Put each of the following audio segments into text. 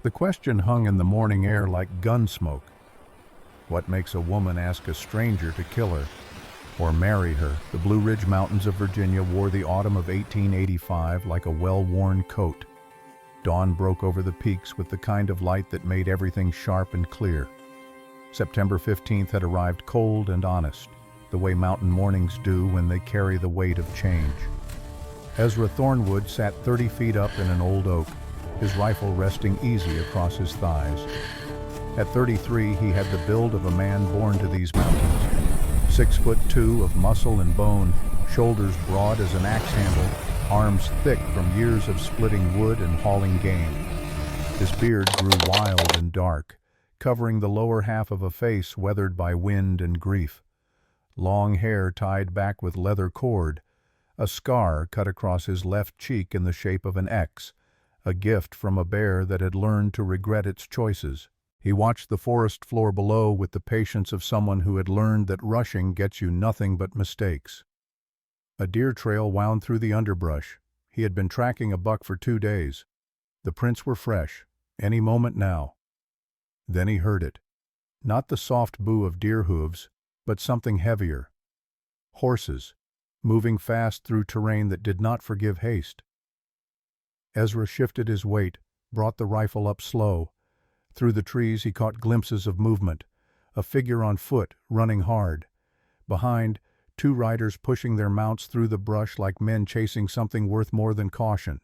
The question hung in the morning air like gun smoke. What makes a woman ask a stranger to kill her or marry her? The Blue Ridge Mountains of Virginia wore the autumn of 1885 like a well-worn coat. Dawn broke over the peaks with the kind of light that made everything sharp and clear. September 15th had arrived cold and honest, the way mountain mornings do when they carry the weight of change. Ezra Thornwood sat 30 feet up in an old oak, his rifle resting easy across his thighs. At 33, he had the build of a man born to these mountains. 6'2" of muscle and bone, shoulders broad as an axe handle, arms thick from years of splitting wood and hauling game. His beard grew wild and dark, covering the lower half of a face weathered by wind and grief. Long hair tied back with leather cord, a scar cut across his left cheek in the shape of an X, a gift from a bear that had learned to regret its choices. He watched the forest floor below with the patience of someone who had learned that rushing gets you nothing but mistakes. A deer trail wound through the underbrush. He had been tracking a buck for 2 days. The prints were fresh, any moment now. Then he heard it. Not the soft boo of deer hooves, but something heavier. Horses, moving fast through terrain that did not forgive haste. Ezra shifted his weight, brought the rifle up slow. Through the trees he caught glimpses of movement, a figure on foot, running hard. Behind, 2 riders pushing their mounts through the brush like men chasing something worth more than caution.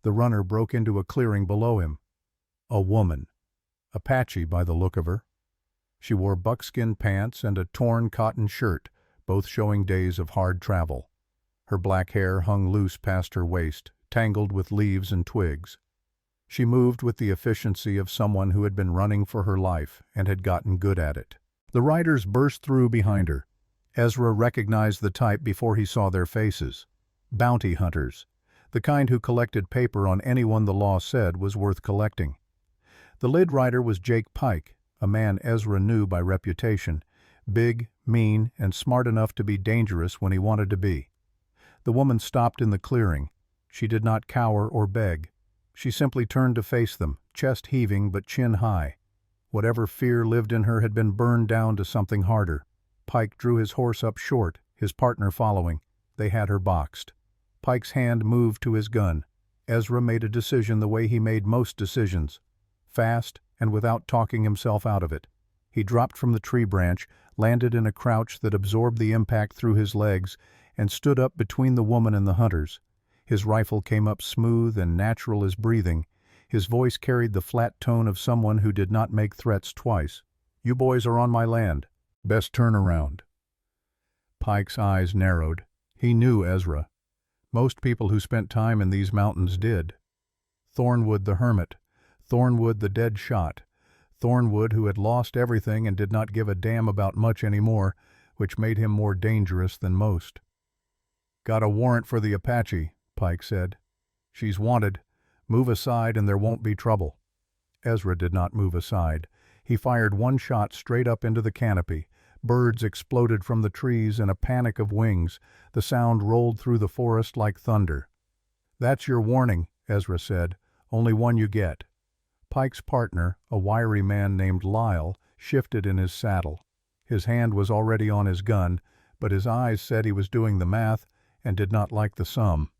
The runner broke into a clearing below him. A woman. Apache by the look of her. She wore buckskin pants and a torn cotton shirt, both showing days of hard travel. Her black hair hung loose past her waist, tangled with leaves and twigs. She moved with the efficiency of someone who had been running for her life and had gotten good at it. The riders burst through behind her. Ezra recognized the type before he saw their faces. Bounty hunters, the kind who collected paper on anyone the law said was worth collecting. The lead rider was Jake Pike, a man Ezra knew by reputation, big, mean, and smart enough to be dangerous when he wanted to be. The woman stopped in the clearing. She did not cower or beg. She simply turned to face them, chest heaving but chin high. Whatever fear lived in her had been burned down to something harder. Pike drew his horse up short, his partner following. They had her boxed. Pike's hand moved to his gun. Ezra made a decision the way he made most decisions, fast and without talking himself out of it. He dropped from the tree branch, landed in a crouch that absorbed the impact through his legs, and stood up between the woman and the hunters. His rifle came up smooth and natural as breathing. His voice carried the flat tone of someone who did not make threats twice. "You boys are on my land. Best turn around." Pike's eyes narrowed. He knew Ezra. Most people who spent time in these mountains did. Thornwood the hermit, Thornwood the dead shot, Thornwood who had lost everything and did not give a damn about much anymore, which made him more dangerous than most. "Got a warrant for the Apache," Pike said. "She's wanted. Move aside and there won't be trouble." Ezra did not move aside. He fired one shot straight up into the canopy. Birds exploded from the trees in a panic of wings. The sound rolled through the forest like thunder. "That's your warning," Ezra said. "Only one you get." Pike's partner, a wiry man named Lyle, shifted in his saddle. His hand was already on his gun, but his eyes said he was doing the math and did not like the sum.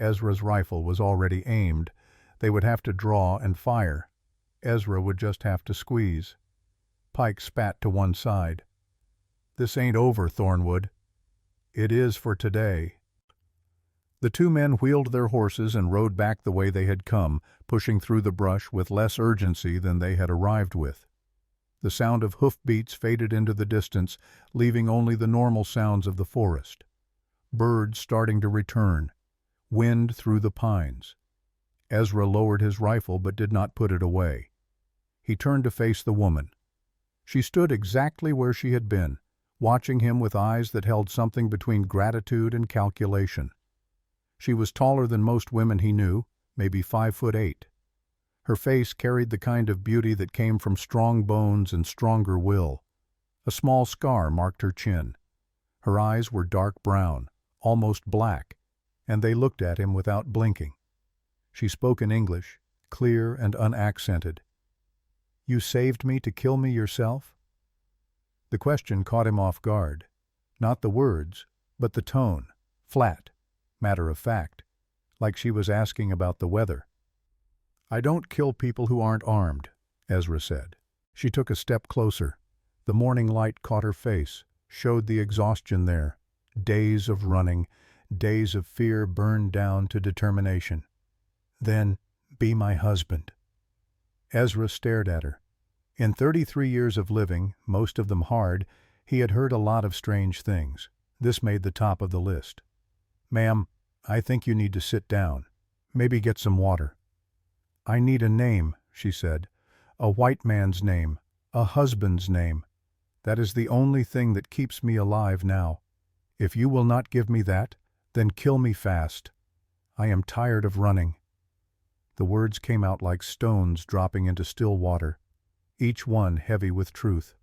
Ezra's rifle was already aimed. They would have to draw and fire. Ezra would just have to squeeze. Pike spat to one side. "This ain't over, Thornwood." "It is for today." The 2 men wheeled their horses and rode back the way they had come, pushing through the brush with less urgency than they had arrived with. The sound of hoofbeats faded into the distance, leaving only the normal sounds of the forest. Birds starting to return. Wind through the pines. Ezra lowered his rifle but did not put it away. He turned to face the woman. She stood exactly where she had been, watching him with eyes that held something between gratitude and calculation. She was taller than most women he knew, maybe 5'8". Her face carried the kind of beauty that came from strong bones and stronger will. A small scar marked her chin. Her eyes were dark brown, almost black, and they looked at him without blinking. She spoke in English, clear and unaccented. "You saved me to kill me yourself?" The question caught him off guard. Not the words, but the tone, flat, matter of fact, like she was asking about the weather. "I don't kill people who aren't armed," Ezra said. She took a step closer. The morning light caught her face, showed the exhaustion there. Days of running, days of fear burned down to determination. "Then be my husband." Ezra stared at her. In 33 years of living, most of them hard, he had heard a lot of strange things. This made the top of the list. "Ma'am, I think you need to sit down. Maybe get some water." "I need a name," she said. "A white man's name, a husband's name. That is the only thing that keeps me alive now. If you will not give me that, then kill me fast. I am tired of running." The words came out like stones dropping into still water, each one heavy with truth.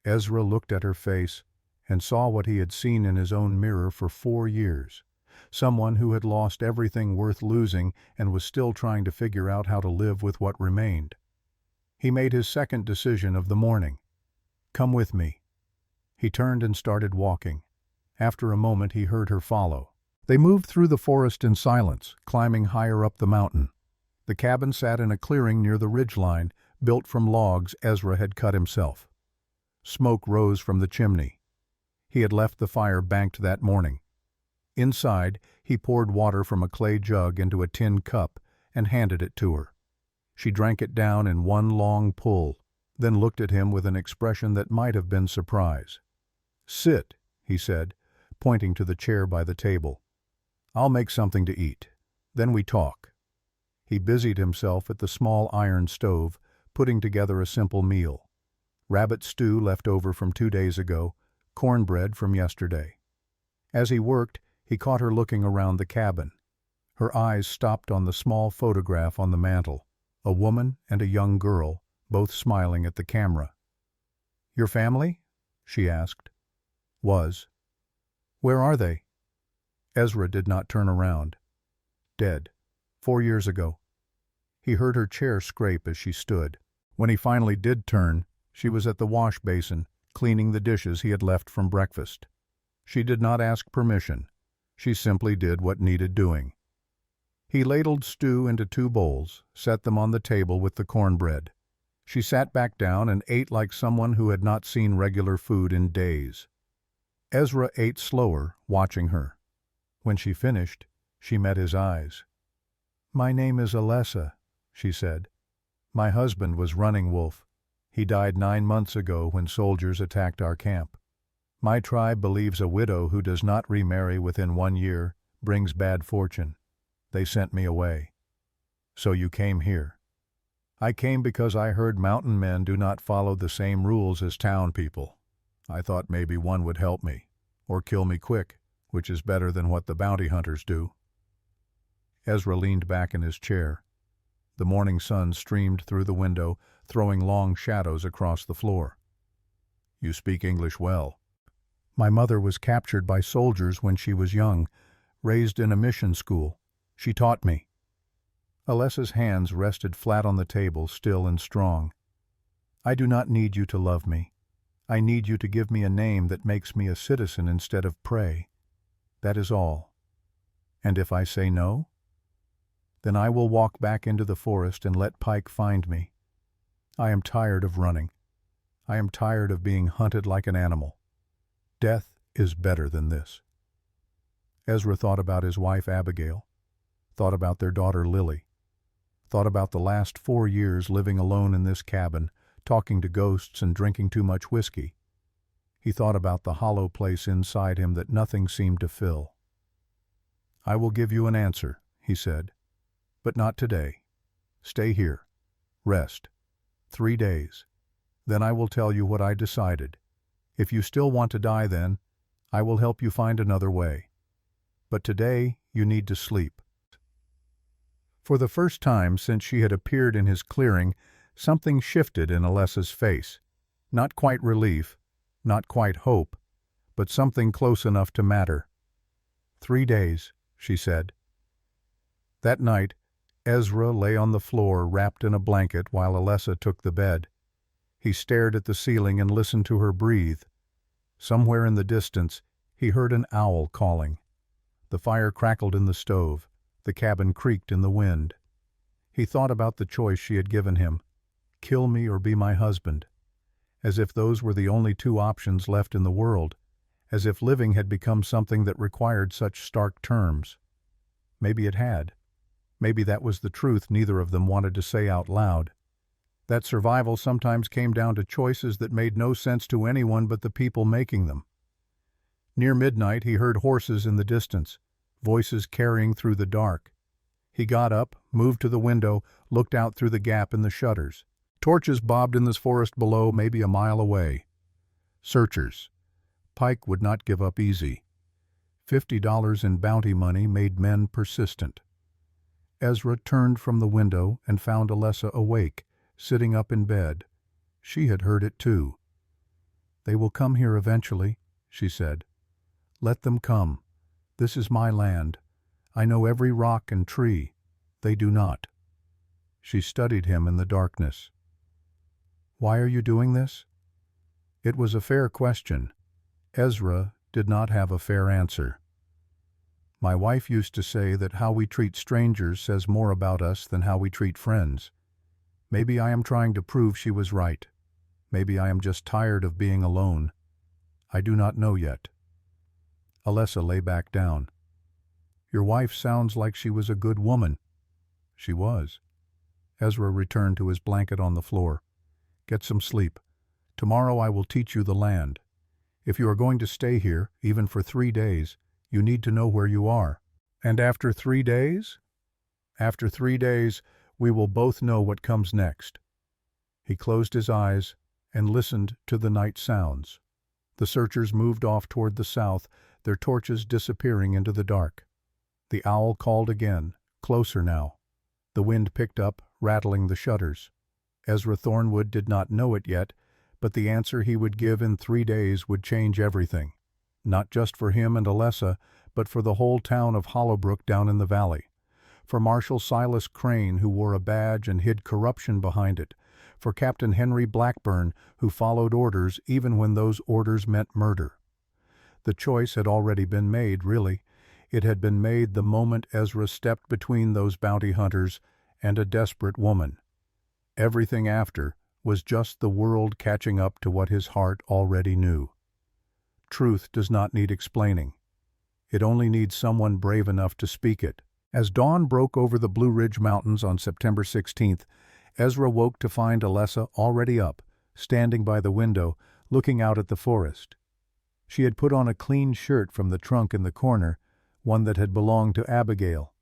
Ezra looked at her face and saw what he had seen in his own mirror for 4 years. Someone who had lost everything worth losing and was still trying to figure out how to live with what remained. He made his second decision of the morning. "Come with me." He turned and started walking. After a moment he heard her follow. They moved through the forest in silence, climbing higher up the mountain. The cabin sat in a clearing near the ridgeline, built from logs Ezra had cut himself. Smoke rose from the chimney. He had left the fire banked that morning. Inside, he poured water from a clay jug into a tin cup and handed it to her. She drank it down in one long pull, then looked at him with an expression that might have been surprise. "Sit," he said, pointing to the chair by the table. "I'll make something to eat. Then we talk." He busied himself at the small iron stove, putting together a simple meal. Rabbit stew left over from 2 days ago, cornbread from yesterday. As he worked, he caught her looking around the cabin. Her eyes stopped on the small photograph on the mantel, a woman and a young girl, both smiling at the camera. "Your family?" she asked. "Was." "Where are they?" Ezra did not turn around. "Dead. 4 years ago." He heard her chair scrape as she stood. When he finally did turn, she was at the wash basin, cleaning the dishes he had left from breakfast. She did not ask permission. She simply did what needed doing. He ladled stew into 2 bowls, set them on the table with the cornbread. She sat back down and ate like someone who had not seen regular food in days. Ezra ate slower, watching her. When she finished, she met his eyes. "My name is Alessa," she said. "My husband was Running Wolf. He died 9 months ago when soldiers attacked our camp. My tribe believes a widow who does not remarry within 1 year brings bad fortune. They sent me away." "So you came here." "I came because I heard mountain men do not follow the same rules as town people. I thought maybe one would help me, or kill me quick, which is better than what the bounty hunters do." Ezra leaned back in his chair. The morning sun streamed through the window, throwing long shadows across the floor. "You speak English well." "My mother was captured by soldiers when she was young, raised in a mission school. She taught me." Alessa's hands rested flat on the table, still and strong. "I do not need you to love me. I need you to give me a name that makes me a citizen instead of prey. That is all. And if I say no, then I will walk back into the forest and let Pike find me. I am tired of running. I am tired of being hunted like an animal. Death is better than this." Ezra thought about his wife Abigail, thought about their daughter Lily, thought about the last 4 years living alone in this cabin, talking to ghosts and drinking too much whiskey. He thought about the hollow place inside him that nothing seemed to fill. "I will give you an answer," he said. "But not today. Stay here. Rest. 3 days. Then I will tell you what I decided. If you still want to die then, I will help you find another way. But today you need to sleep." For the first time since she had appeared in his clearing, something shifted in Alessa's face. Not quite relief, not quite hope, but something close enough to matter. 3 days, she said. That night, Ezra lay on the floor wrapped in a blanket while Alessa took the bed. He stared at the ceiling and listened to her breathe. Somewhere in the distance, he heard an owl calling. The fire crackled in the stove. The cabin creaked in the wind. He thought about the choice she had given him: kill me or be my husband. As if those were the only two options left in the world. As if living had become something that required such stark terms. Maybe it had. Maybe that was the truth neither of them wanted to say out loud. That survival sometimes came down to choices that made no sense to anyone but the people making them. Near midnight he heard horses in the distance, voices carrying through the dark. He got up, moved to the window, looked out through the gap in the shutters. Torches bobbed in the forest below, maybe a mile away. Searchers. Pike would not give up easy. $50 in bounty money made men persistent. Ezra turned from the window and found Alessa awake, sitting up in bed. She had heard it too. "They will come here eventually," she said. "Let them come. This is my land. I know every rock and tree. They do not." She studied him in the darkness. "Why are you doing this?" It was a fair question. Ezra did not have a fair answer. "My wife used to say that how we treat strangers says more about us than how we treat friends. Maybe I am trying to prove she was right. Maybe I am just tired of being alone. I do not know yet." Alessa lay back down. "Your wife sounds like she was a good woman." "She was." Ezra returned to his blanket on the floor. "Get some sleep. Tomorrow I will teach you the land. If you are going to stay here, even for 3 days, you need to know where you are. And after 3 days? After 3 days, we will both know what comes next." He closed his eyes and listened to the night sounds. The searchers moved off toward the south, their torches disappearing into the dark. The owl called again, closer now. The wind picked up, rattling the shutters. Ezra Thornwood did not know it yet, but the answer he would give in 3 days would change everything. Not just for him and Alessa, but for the whole town of Hollowbrook down in the valley. For Marshal Silas Crane, who wore a badge and hid corruption behind it. For Captain Henry Blackburn, who followed orders even when those orders meant murder. The choice had already been made, really. It had been made the moment Ezra stepped between those bounty hunters and a desperate woman. Everything after was just the world catching up to what his heart already knew. Truth does not need explaining. It only needs someone brave enough to speak it. As dawn broke over the Blue Ridge Mountains on September 16th, Ezra woke to find Alessa already up, standing by the window, looking out at the forest. She had put on a clean shirt from the trunk in the corner, one that had belonged to Abigail.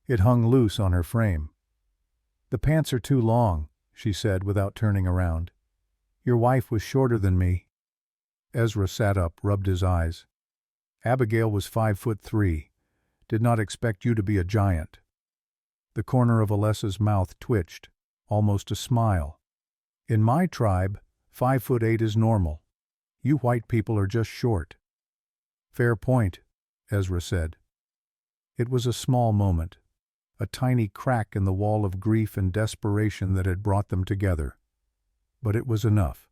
It hung loose on her frame. "The pants are too long," she said without turning around. "Your wife was shorter than me." Ezra sat up, rubbed his eyes. "Abigail was 5'3". Did not expect you to be a giant." The corner of Alessa's mouth twitched, almost a smile. "In my tribe, 5'8" is normal. You white people are just short." "Fair point," Ezra said. It was a small moment, a tiny crack in the wall of grief and desperation that had brought them together. But it was enough.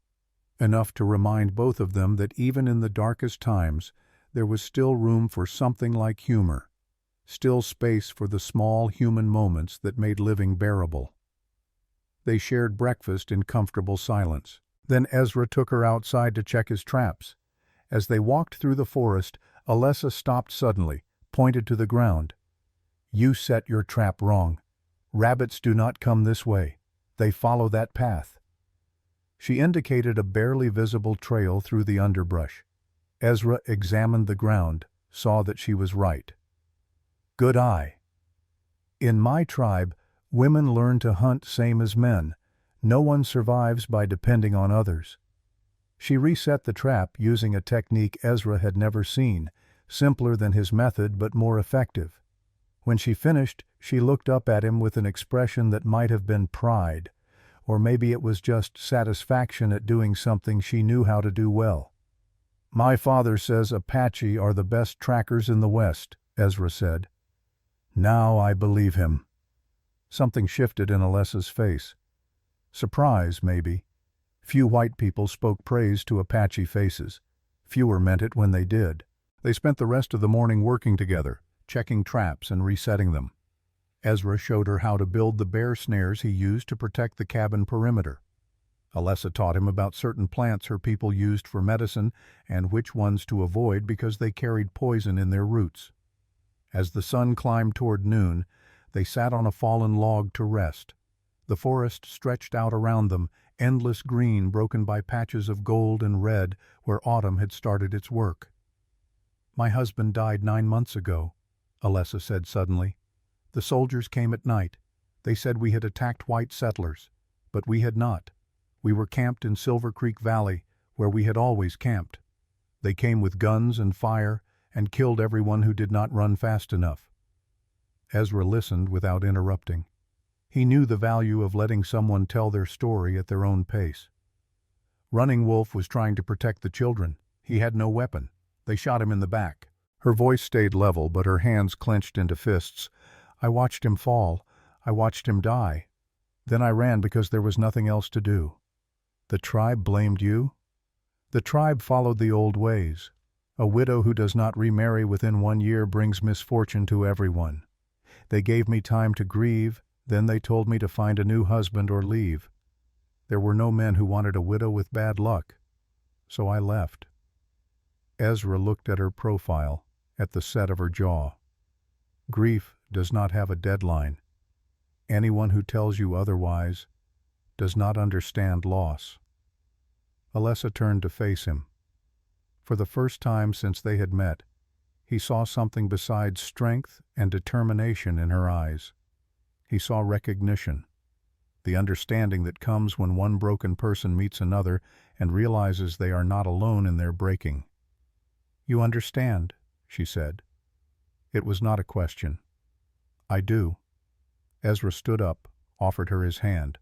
Enough to remind both of them that even in the darkest times, there was still room for something like humor. Still space for the small human moments that made living bearable. They shared breakfast in comfortable silence. Then Ezra took her outside to check his traps. As they walked through the forest, Alessa stopped suddenly, pointed to the ground. "You set your trap wrong. Rabbits do not come this way. They follow that path." She indicated a barely visible trail through the underbrush. Ezra examined the ground, saw that she was right. "Good eye. In my tribe, women learn to hunt same as men. No one survives by depending on others." She reset the trap using a technique Ezra had never seen, simpler than his method but more effective. When she finished, she looked up at him with an expression that might have been pride, or maybe it was just satisfaction at doing something she knew how to do well. "My father says Apache are the best trackers in the West," Ezra said. "Now I believe him." Something shifted in Alessa's face. Surprise, maybe. Few white people spoke praise to Apache faces. Fewer meant it when they did. They spent the rest of the morning working together, checking traps and resetting them. Ezra showed her how to build the bear snares he used to protect the cabin perimeter. Alessa taught him about certain plants her people used for medicine and which ones to avoid because they carried poison in their roots. As the sun climbed toward noon, they sat on a fallen log to rest. The forest stretched out around them, endless green broken by patches of gold and red where autumn had started its work. "My husband died 9 months ago," Alessa said suddenly. "The soldiers came at night. They said we had attacked white settlers, but we had not. We were camped in Silver Creek Valley, where we had always camped. They came with guns and fire and killed everyone who did not run fast enough." Ezra listened without interrupting. He knew the value of letting someone tell their story at their own pace. Running Wolf was trying to protect the children. He had no weapon. They shot him in the back. Her voice stayed level, but her hands clenched into fists. "I watched him fall. I watched him die. Then I ran because there was nothing else to do." "The tribe blamed you?" "The tribe followed the old ways. A widow who does not remarry within 1 year brings misfortune to everyone. They gave me time to grieve, then they told me to find a new husband or leave. There were no men who wanted a widow with bad luck. So I left." Ezra looked at her profile, at the set of her jaw. Grief does not have a deadline. Anyone who tells you otherwise does not understand loss. Alessa turned to face him. For the first time since they had met, he saw something besides strength and determination in her eyes. He saw recognition, the understanding that comes when one broken person meets another and realizes they are not alone in their breaking. "You understand," she said. It was not a question. "I do." Ezra stood up, offered her his hand.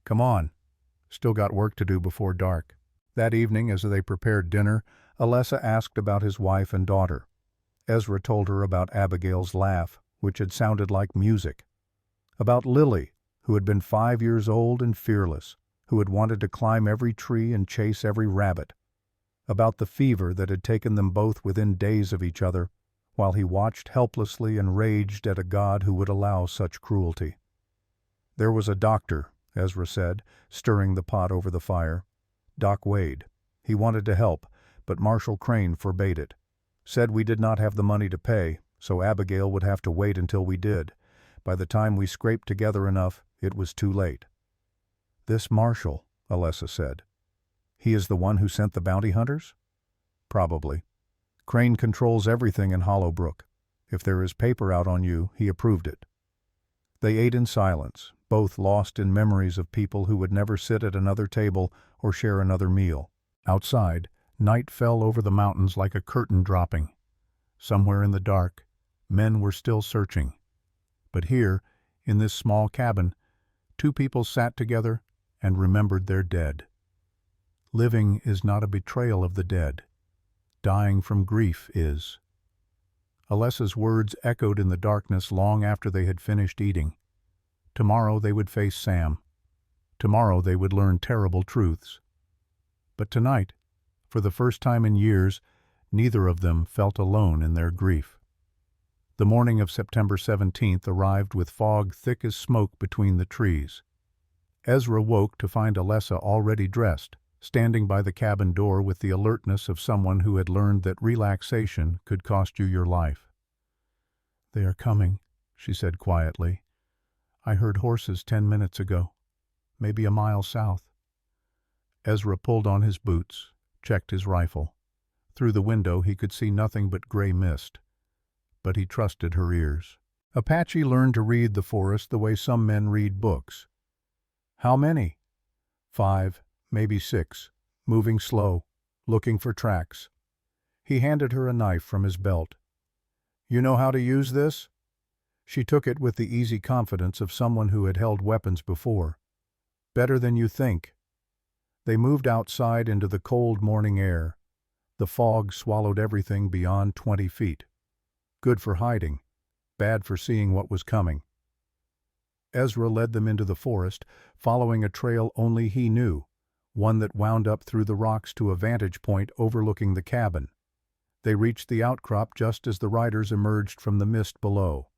"Come on. Still got work to do before dark." That evening, as they prepared dinner, Alessa asked about his wife and daughter. Ezra told her about Abigail's laugh, which had sounded like music. About Lily, who had been 5 years old and fearless, who had wanted to climb every tree and chase every rabbit. About the fever that had taken them both within days of each other, while he watched helplessly and raged at a God who would allow such cruelty. "There was a doctor," Ezra said, stirring the pot over the fire. "Doc Wade. He wanted to help, but Marshal Crane forbade it. Said we did not have the money to pay, so Abigail would have to wait until we did. By the time we scraped together enough, it was too late." "This Marshal," Alessa said. "He is the one who sent the bounty hunters?" "Probably. Crane controls everything in Hollowbrook. If there is paper out on you, he approved it." They ate in silence, both lost in memories of people who would never sit at another table or share another meal. Outside, night fell over the mountains like a curtain dropping. Somewhere in the dark, men were still searching. But here, in this small cabin, 2 people sat together and remembered their dead. Living is not a betrayal of the dead. Dying from grief is. Alessa's words echoed in the darkness long after they had finished eating. Tomorrow they would face Sam. Tomorrow they would learn terrible truths. But tonight, for the first time in years, neither of them felt alone in their grief. The morning of September 17th arrived with fog thick as smoke between the trees. Ezra woke to find Alessa already dressed, standing by the cabin door with the alertness of someone who had learned that relaxation could cost you your life. "They are coming," she said quietly. "I heard horses 10 minutes ago, maybe a mile south." Ezra pulled on his boots, checked his rifle. Through the window he could see nothing but gray mist. But he trusted her ears. Apache learned to read the forest the way some men read books. "How many?" "5, maybe 6, moving slow, looking for tracks." He handed her a knife from his belt. "You know how to use this?" She took it with the easy confidence of someone who had held weapons before. "Better than you think." They moved outside into the cold morning air. The fog swallowed everything beyond 20 feet. Good for hiding, bad for seeing what was coming. Ezra led them into the forest, following a trail only he knew, one that wound up through the rocks to a vantage point overlooking the cabin. They reached the outcrop just as the riders emerged from the mist below.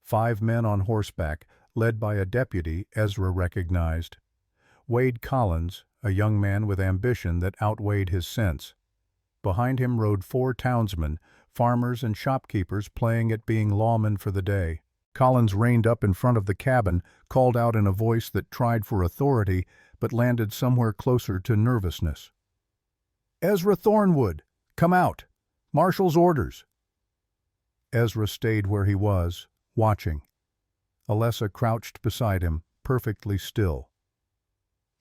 5 men on horseback, led by a deputy Ezra recognized. Wade Collins, a young man with ambition that outweighed his sense. Behind him rode 4 townsmen, farmers and shopkeepers playing at being lawmen for the day. Collins reined up in front of the cabin, called out in a voice that tried for authority but landed somewhere closer to nervousness. "Ezra Thornwood, come out! Marshal's orders!" Ezra stayed where he was, watching. Alessa crouched beside him, perfectly still.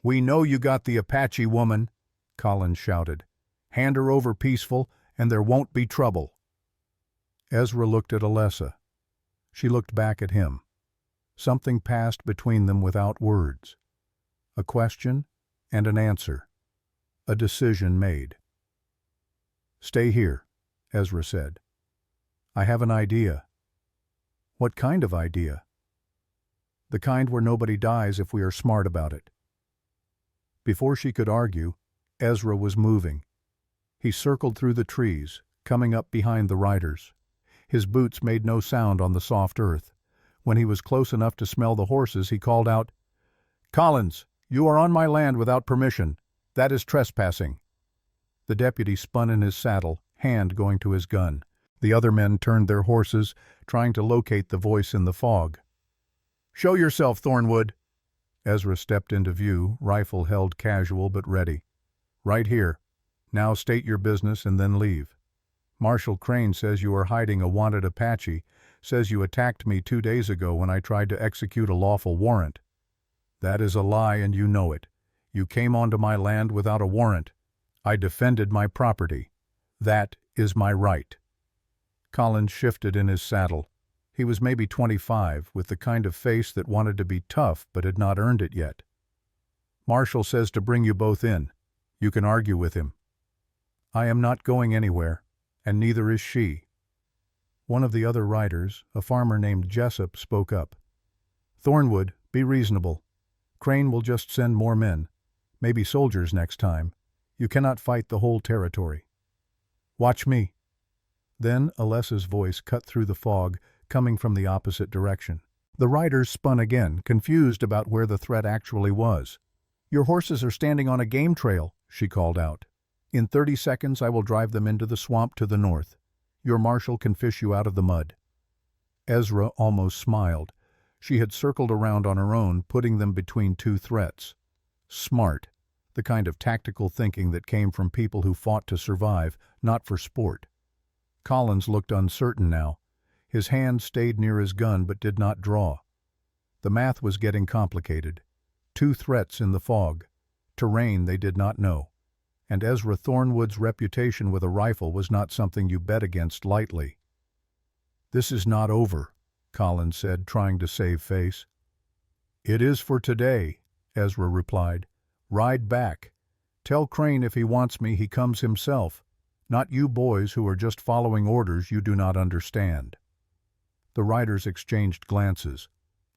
"We know you got the Apache woman," Collins shouted. "Hand her over peaceful, and there won't be trouble." Ezra looked at Alessa. She looked back at him. Something passed between them without words. A question and an answer. A decision made. "Stay here," Ezra said. "I have an idea." "What kind of idea?" "The kind where nobody dies if we are smart about it." Before she could argue, Ezra was moving. He circled through the trees, coming up behind the riders. His boots made no sound on the soft earth. When he was close enough to smell the horses, he called out, "Collins, you are on my land without permission. That is trespassing." The deputy spun in his saddle, hand going to his gun. The other men turned their horses, trying to locate the voice in the fog. "Show yourself, Thornwood." Ezra stepped into view, rifle held casual but ready. "Right here. Now state your business and then leave. Marshal Crane says you are hiding a wanted Apache, says you attacked me 2 days ago when I tried to execute a lawful warrant. That is a lie and you know it. You came onto my land without a warrant. I defended my property. That is my right." Collins shifted in his saddle. He was maybe 25, with the kind of face that wanted to be tough but had not earned it yet. "Marshal says to bring you both in. You can argue with him." "I am not going anywhere, and neither is she." One of the other riders, a farmer named Jessup, spoke up. "Thornwood, be reasonable. Crane will just send more men, maybe soldiers next time. You cannot fight the whole territory. Watch me." Then Alessa's voice cut through the fog, coming from the opposite direction. The riders spun again, confused about where the threat actually was. "Your horses are standing on a game trail," she called out. "In 30 seconds I will drive them into the swamp to the north. Your marshal can fish you out of the mud." Ezra almost smiled. She had circled around on her own, putting them between 2 threats. Smart, the kind of tactical thinking that came from people who fought to survive, not for sport. Collins looked uncertain now. His hand stayed near his gun but did not draw. The math was getting complicated. 2 threats in the fog. Terrain they did not know. And Ezra Thornwood's reputation with a rifle was not something you bet against lightly. "This is not over," Collins said, trying to save face. "It is for today," Ezra replied. "Ride back. Tell Crane if he wants me he comes himself, not you boys who are just following orders you do not understand." The riders exchanged glances.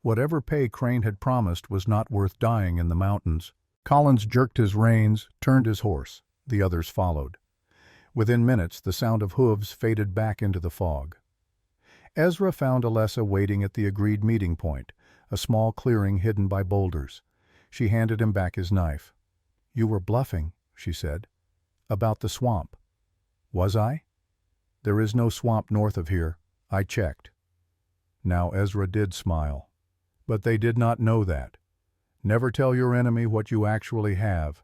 Whatever pay Crane had promised was not worth dying in the mountains. Collins jerked his reins, turned his horse. The others followed. Within minutes, the sound of hooves faded back into the fog. Ezra found Alessa waiting at the agreed meeting point, a small clearing hidden by boulders. She handed him back his knife. "You were bluffing," she said. "About the swamp." "Was I?" "There is no swamp north of here. I checked." Now Ezra did smile. But they did not know that. Never tell your enemy what you actually have.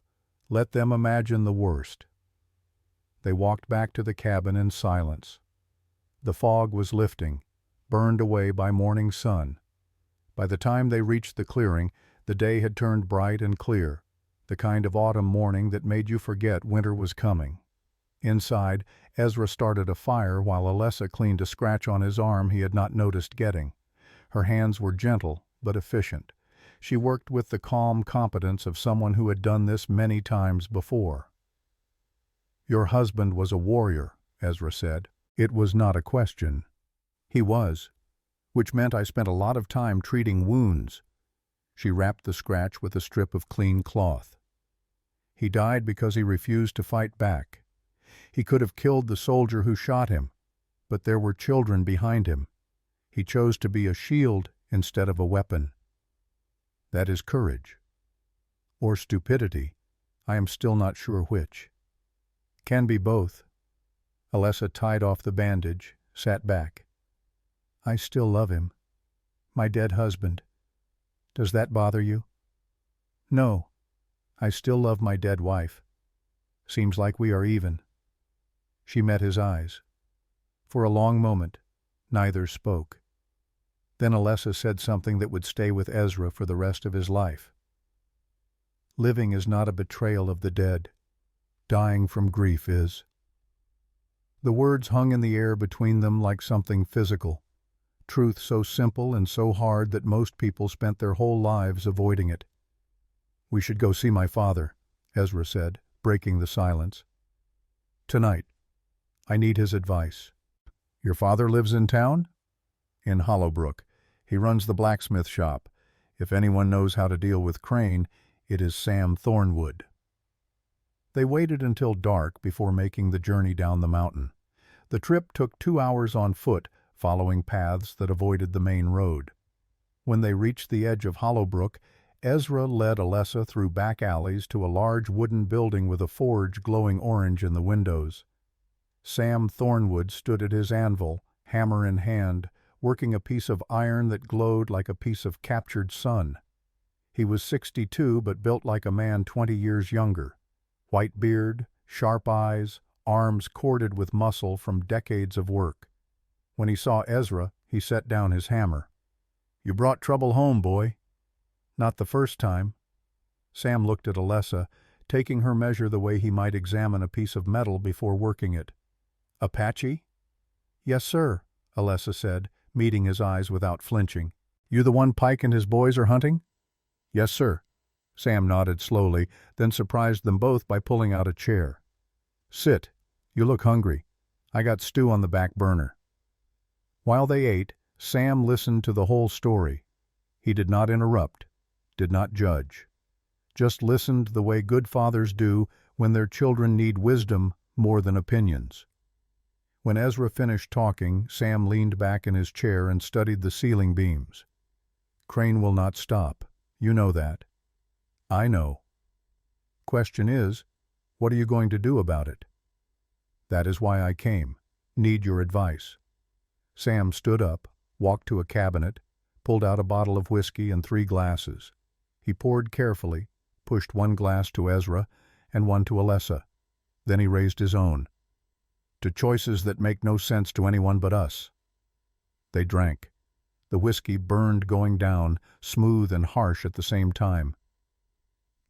Let them imagine the worst. They walked back to the cabin in silence. The fog was lifting, burned away by morning sun. By the time they reached the clearing, the day had turned bright and clear, the kind of autumn morning that made you forget winter was coming. Inside, Ezra started a fire while Alessa cleaned a scratch on his arm he had not noticed getting. Her hands were gentle but efficient. She worked with the calm competence of someone who had done this many times before. "Your husband was a warrior," Ezra said. It was not a question. He was. which meant I spent a lot of time treating wounds. She wrapped the scratch with a strip of clean cloth. He died because he refused to fight back. He could have killed the soldier who shot him, but there were children behind him. He chose to be a shield instead of a weapon. That is courage. Or stupidity. I am still not sure which. Can be both. Alessa tied off the bandage, sat back. I still love him. My dead husband. Does that bother you? No. I still love my dead wife. Seems like we are even. She met his eyes. For a long moment, neither spoke. Then Alessa said something that would stay with Ezra for the rest of his life. Living is not a betrayal of the dead. Dying from grief is. The words hung in the air between them like something physical. Truth so simple and so hard that most people spent their whole lives avoiding it. We should go see my father, Ezra said, breaking the silence. Tonight. I need his advice. Your father lives in town? In Hollowbrook. He runs the blacksmith shop. If anyone knows how to deal with Crane, it is Sam Thornwood. They waited until dark before making the journey down the mountain. The trip took 2 hours on foot, following paths that avoided the main road. When they reached the edge of Hollowbrook, Ezra led Alessa through back alleys to a large wooden building with a forge glowing orange in the windows. Sam Thornwood stood at his anvil, hammer in hand, working a piece of iron that glowed like a piece of captured sun. He was 62 but built like a man 20 years younger. White beard, sharp eyes, arms corded with muscle from decades of work. When he saw Ezra, he set down his hammer. You brought trouble home, boy. Not the first time. Sam looked at Alessa, taking her measure the way he might examine a piece of metal before working it. Apache? Yes, sir, Alessa said, meeting his eyes without flinching. You the one Pike and his boys are hunting? Yes, sir. Sam nodded slowly, then surprised them both by pulling out a chair. Sit. You look hungry. I got stew on the back burner. While they ate, Sam listened to the whole story. He did not interrupt, did not judge. Just listened the way good fathers do when their children need wisdom more than opinions. When Ezra finished talking, Sam leaned back in his chair and studied the ceiling beams. Crane will not stop. You know that. I know. Question is, what are you going to do about it? That is why I came. Need your advice. Sam stood up, walked to a cabinet, pulled out a bottle of whiskey and 3 glasses. He poured carefully, pushed 1 glass to Ezra and 1 to Alessa. Then he raised his own. To choices that make no sense to anyone but us. They drank. The whiskey burned going down, smooth and harsh at the same time.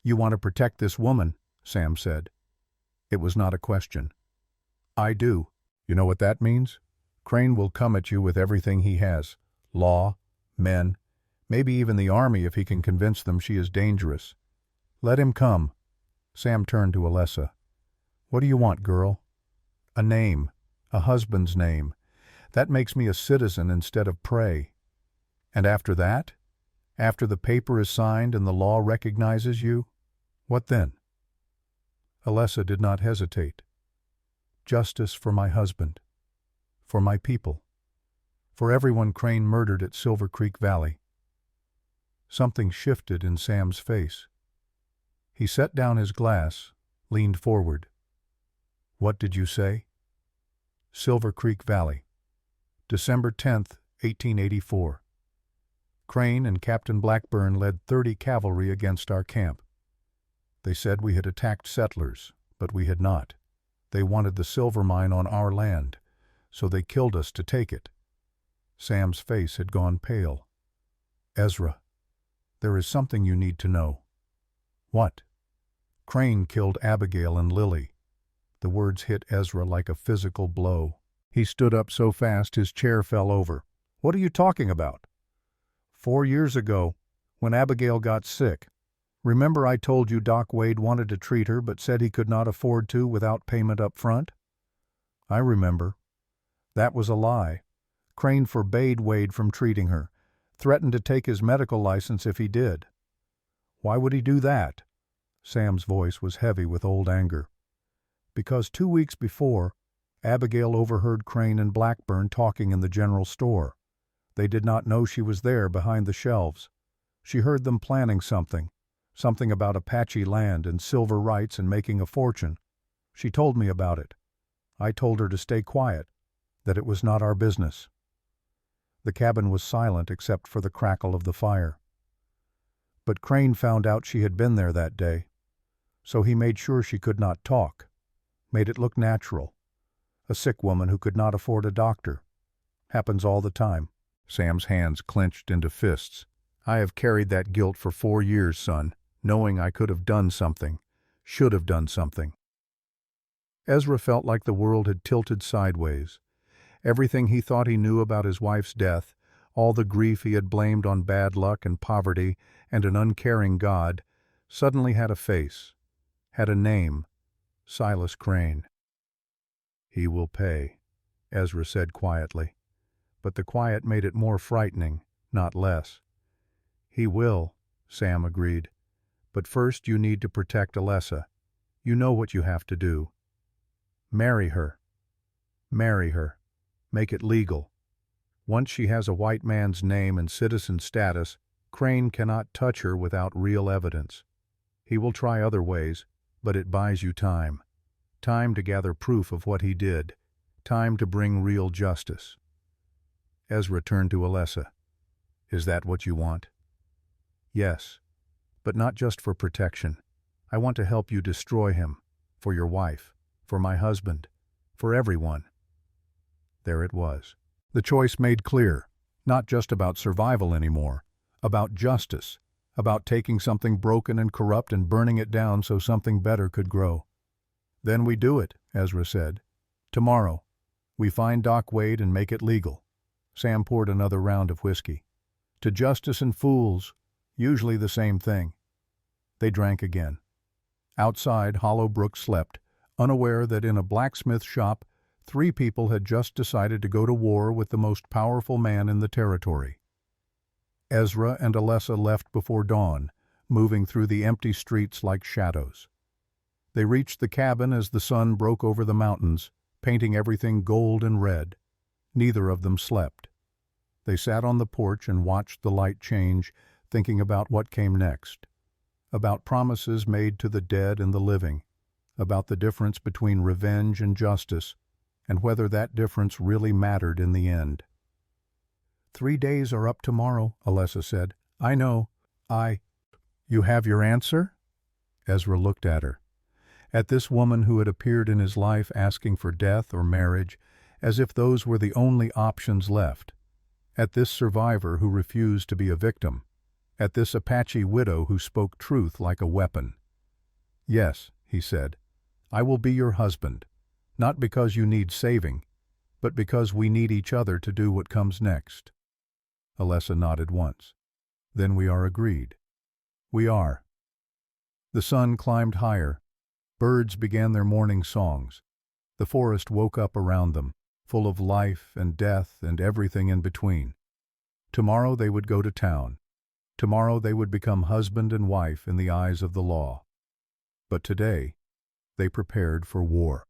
You want to protect this woman, Sam said. It was not a question. I do. You know what that means? Crane will come at you with everything he has. Law, men, maybe even the army if he can convince them she is dangerous. Let him come. Sam turned to Alessa. What do you want, girl? A name, a husband's name. That makes me a citizen instead of prey. And after that? After the paper is signed and the law recognizes you? What then? Alessa did not hesitate. Justice for my husband. For my people. For everyone Crane murdered at Silver Creek Valley. Something shifted in Sam's face. He set down his glass, leaned forward. What did you say? Silver Creek Valley. December 10th, 1884. Crane and Captain Blackburn led 30 cavalry against our camp. They said we had attacked settlers, but we had not. They wanted the silver mine on our land, so they killed us to take it. Sam's face had gone pale. Ezra, there is something you need to know. What? Crane killed Abigail and Lily. The words hit Ezra like a physical blow. He stood up so fast his chair fell over. What are you talking about? 4 years ago, when Abigail got sick. Remember I told you Doc Wade wanted to treat her but said he could not afford to without payment up front? I remember. That was a lie. Crane forbade Wade from treating her, threatened to take his medical license if he did. Why would he do that? Sam's voice was heavy with old anger. Because 2 weeks before, Abigail overheard Crane and Blackburn talking in the general store. They did not know she was there behind the shelves. She heard them planning something about Apache land and silver rights and making a fortune. She told me about it. I told her to stay quiet, that it was not our business. The cabin was silent except for the crackle of the fire. But Crane found out she had been there that day, so he made sure she could not talk, made it look natural. A sick woman who could not afford a doctor. Happens all the time. Sam's hands clenched into fists. I have carried that guilt for 4 years, son, knowing I could have done something, should have done something. Ezra felt like the world had tilted sideways. Everything he thought he knew about his wife's death, all the grief he had blamed on bad luck and poverty and an uncaring God, suddenly had a face, had a name: Silas Crane. He will pay, Ezra said quietly, but the quiet made it more frightening, not less. He will, Sam agreed, but first you need to protect Alessa. You know what you have to do. Marry her. Marry her. Make it legal. Once she has a white man's name and citizen status, Crane cannot touch her without real evidence. He will try other ways, but it buys you time. Time to gather proof of what he did. Time to bring real justice. Ezra turned to Alessa. Is that what you want? Yes, but not just for protection. I want to help you destroy him, for your wife, for my husband, for everyone. There it was. The choice made clear, not just about survival anymore, about justice, about taking something broken and corrupt and burning it down so something better could grow. Then we do it, Ezra said. Tomorrow, we find Doc Wade and make it legal. Sam poured another round of whiskey. To justice and fools, usually the same thing. They drank again. Outside, Hollowbrook slept, unaware that in a blacksmith shop, 3 people had just decided to go to war with the most powerful man in the territory. Ezra and Alessa left before dawn, moving through the empty streets like shadows. They reached the cabin as the sun broke over the mountains, painting everything gold and red. Neither of them slept. They sat on the porch and watched the light change, thinking about what came next. About promises made to the dead and the living. About the difference between revenge and justice, and whether that difference really mattered in the end. 3 days are up tomorrow, Alessa said. I know. You have your answer? Ezra looked at her. At this woman who had appeared in his life asking for death or marriage, as if those were the only options left. At this survivor who refused to be a victim. At this Apache widow who spoke truth like a weapon. Yes, he said, I will be your husband, not because you need saving, but because we need each other to do what comes next. Alessa nodded once. Then we are agreed. We are. The sun climbed higher. Birds began their morning songs. The forest woke up around them, full of life and death and everything in between. Tomorrow they would go to town. Tomorrow they would become husband and wife in the eyes of the law. But today, they prepared for war.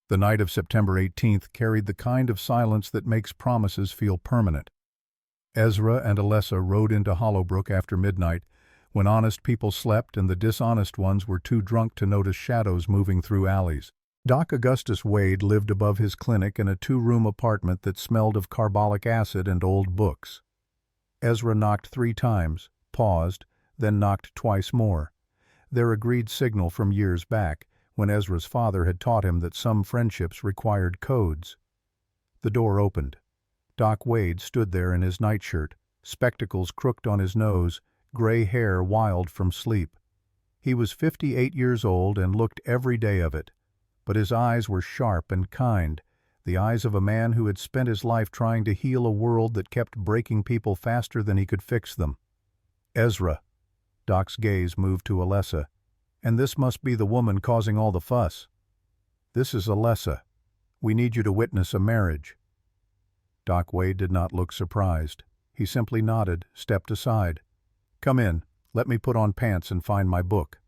The night of September 18th carried the kind of silence that makes promises feel permanent. Ezra and Alessa rode into Hollowbrook after midnight, when honest people slept and the dishonest ones were too drunk to notice shadows moving through alleys. Doc Augustus Wade lived above his clinic in a 2-room apartment that smelled of carbolic acid and old books. Ezra knocked 3 times, paused, then knocked twice more. Their agreed signal from years back, when Ezra's father had taught him that some friendships required codes. The door opened. Doc Wade stood there in his nightshirt, spectacles crooked on his nose, gray hair wild from sleep. He was 58 years old and looked every day of it, but his eyes were sharp and kind, the eyes of a man who had spent his life trying to heal a world that kept breaking people faster than he could fix them. Ezra. Doc's gaze moved to Alessa. And this must be the woman causing all the fuss. This is Alessa. We need you to witness a marriage. Doc Wade did not look surprised. He simply nodded, stepped aside. "Come in. Let me put on pants and find my book."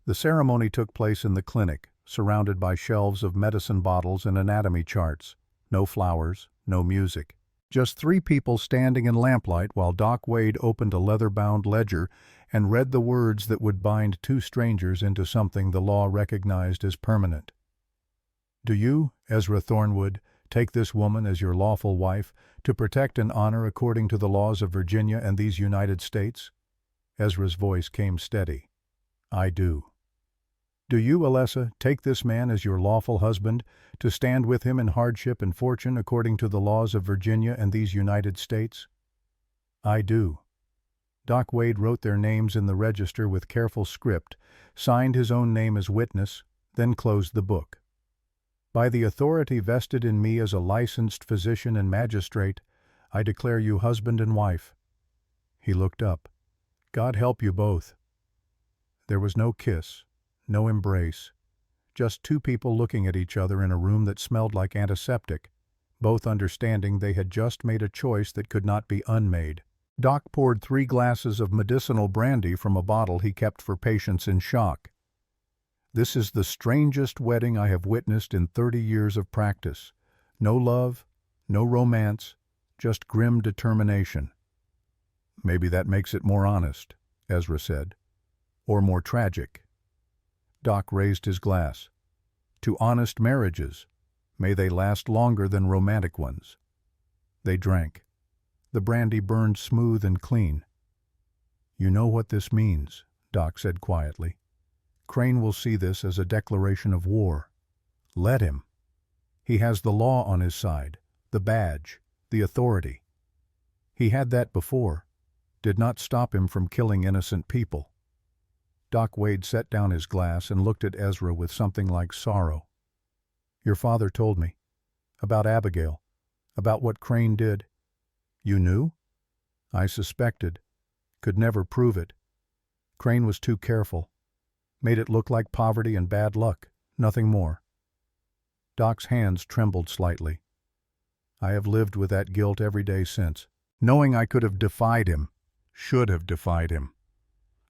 The ceremony took place in the clinic, surrounded by shelves of medicine bottles and anatomy charts. No flowers, no music. Just 3 people standing in lamplight while Doc Wade opened a leather-bound ledger and read the words that would bind 2 strangers into something the law recognized as permanent. "Do you, Ezra Thornwood, take this woman as your lawful wife to protect and honor according to the laws of Virginia and these United States?" Ezra's voice came steady. "I do." "Do you, Alessa, take this man as your lawful husband to stand with him in hardship and fortune according to the laws of Virginia and these United States?" "I do." Doc Wade wrote their names in the register with careful script, signed his own name as witness, then closed the book. "By the authority vested in me as a licensed physician and magistrate, I declare you husband and wife." He looked up. "God help you both." There was no kiss, no embrace, just 2 people looking at each other in a room that smelled like antiseptic, both understanding they had just made a choice that could not be unmade. Doc poured 3 glasses of medicinal brandy from a bottle he kept for patients in shock. "This is the strangest wedding I have witnessed in 30 years of practice. No love, no romance, just grim determination." "Maybe that makes it more honest," Ezra said. "Or more tragic." Doc raised his glass. "To honest marriages. May they last longer than romantic ones." They drank. The brandy burned smooth and clean. "You know what this means," Doc said quietly. "Crane will see this as a declaration of war. Let him. He has the law on his side, the badge, the authority. He had that before. Did not stop him from killing innocent people." Doc Wade set down his glass and looked at Ezra with something like sorrow. "Your father told me. About Abigail. About what Crane did. You knew?" "I suspected. Could never prove it. Crane was too careful. Made it look like poverty and bad luck. Nothing more." Doc's hands trembled slightly. "I have lived with that guilt every day since, knowing I could have defied him, should have defied him."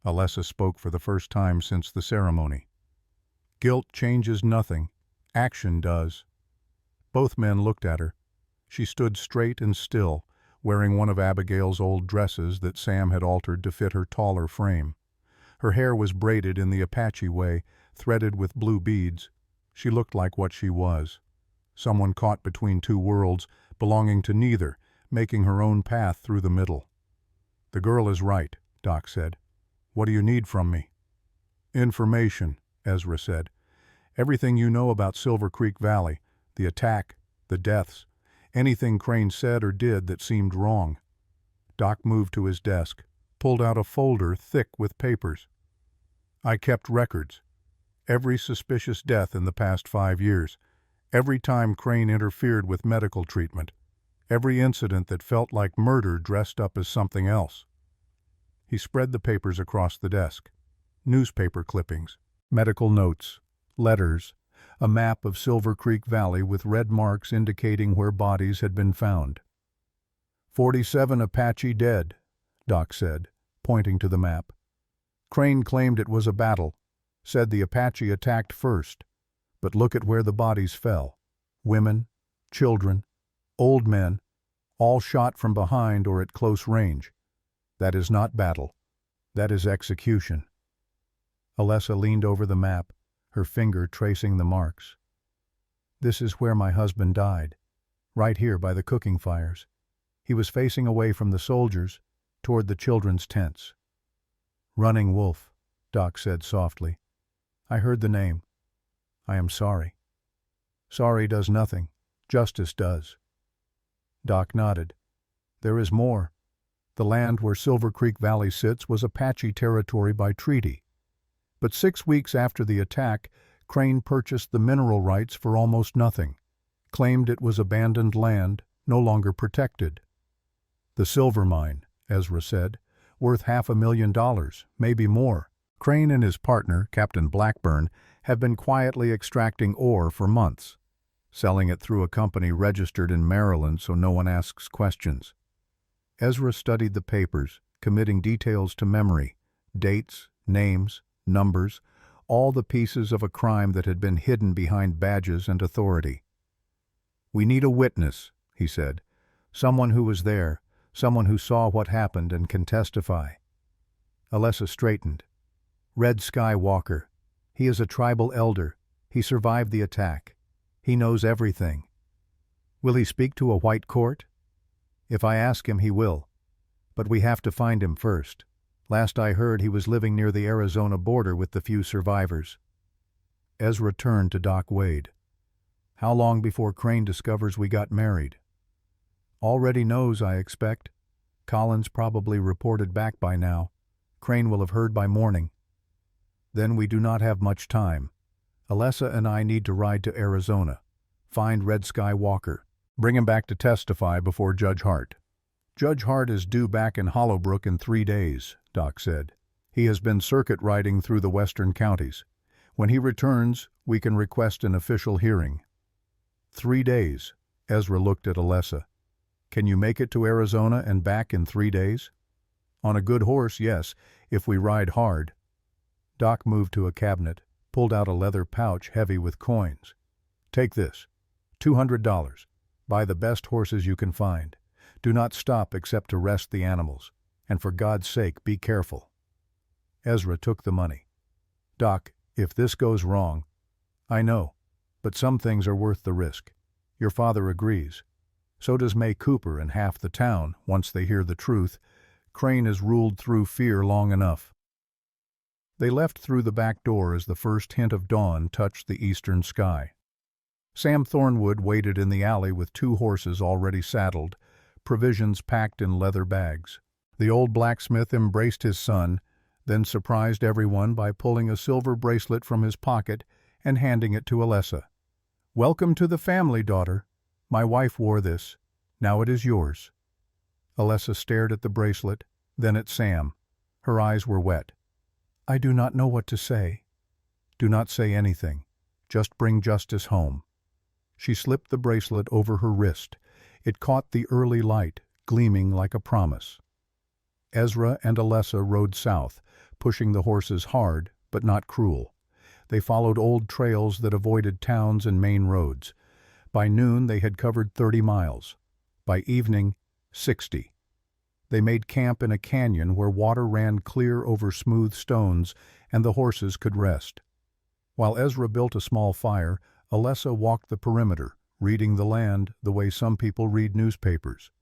Alessa spoke for the first time since the ceremony. "Guilt changes nothing. Action does." Both men looked at her. She stood straight and still, wearing one of Abigail's old dresses that Sam had altered to fit her taller frame. Her hair was braided in the Apache way, threaded with blue beads. She looked like what she was. Someone caught between 2 worlds, belonging to neither, making her own path through the middle. "The girl is right," Doc said. "What do you need from me?" "Information," Ezra said. "Everything you know about Silver Creek Valley, the attack, the deaths, anything Crane said or did that seemed wrong." Doc moved to his desk, pulled out a folder thick with papers. "I kept records. Every suspicious death in the past 5 years, every time Crane interfered with medical treatment, every incident that felt like murder dressed up as something else." He spread the papers across the desk. Newspaper clippings, medical notes, letters, a map of Silver Creek Valley with red marks indicating where bodies had been found. 47 Apache dead, Doc said, pointing to the map. Crane claimed it was a battle, said the Apache attacked first, but look at where the bodies fell. Women, children, old men, all shot from behind or at close range. That is not battle. That is execution. Alessa leaned over the map, her finger tracing the marks. "This is where my husband died, right here by the cooking fires. He was facing away from the soldiers, toward the children's tents." "Running Wolf," Doc said softly. "I heard the name. I am sorry." "Sorry does nothing. Justice does." Doc nodded. "There is more. The land where Silver Creek Valley sits was Apache territory by treaty. But 6 weeks after the attack, Crane purchased the mineral rights for almost nothing, claimed it was abandoned land, no longer protected. The silver mine, Ezra said, worth $500,000, maybe more. Crane and his partner, Captain Blackburn, have been quietly extracting ore for months. selling it through a company registered in Maryland so no one asks questions. Ezra studied the papers, committing details to memory, dates, names, numbers, all the pieces of a crime that had been hidden behind badges and authority. "We need a witness," he said. "Someone who was there, someone who saw what happened and can testify." Alessa straightened. "Red Sky Walker. He is a tribal elder. He survived the attack. He knows everything." "Will he speak to a white court?" "If I ask him, he will. But we have to find him first. Last I heard, he was living near the Arizona border with the few survivors." Ezra turned to Doc Wade. "How long before Crane discovers we got married?" "Already knows, I expect. Collins probably reported back by now. Crane will have heard by morning." "Then we do not have much time. Alessa and I need to ride to Arizona. Find Red Sky Walker. Bring him back to testify before Judge Hart." "Judge Hart is due back in Hollowbrook in 3 days, Doc said. "He has been circuit riding through the western counties. When he returns, we can request an official hearing." 3 days. Ezra looked at Alessa. "Can you make it to Arizona and back in 3 days?" "On a good horse, yes, if we ride hard." Doc moved to a cabinet, pulled out a leather pouch heavy with coins. "Take this. $200. Buy the best horses you can find. Do not stop except to rest the animals. And for God's sake, be careful." Ezra took the money. "Doc, if this goes wrong—" "I know, but some things are worth the risk. Your father agrees. So does May Cooper and half the town, once they hear the truth. Crane has ruled through fear long enough." They left through the back door as the first hint of dawn touched the eastern sky. Sam Thornwood waited in the alley with 2 horses already saddled, provisions packed in leather bags. The old blacksmith embraced his son, then surprised everyone by pulling a silver bracelet from his pocket and handing it to Alessa. "Welcome to the family, daughter. My wife wore this. Now it is yours." Alessa stared at the bracelet, then at Sam. Her eyes were wet. "I do not know what to say." "Do not say anything. Just bring justice home." She slipped the bracelet over her wrist. It caught the early light, gleaming like a promise. Ezra and Alessa rode south, pushing the horses hard, but not cruel. They followed old trails that avoided towns and main roads. By noon they had covered 30 miles. By evening, 60. They made camp in a canyon where water ran clear over smooth stones and the horses could rest. While Ezra built a small fire, Alessa walked the perimeter, reading the land the way some people read newspapers.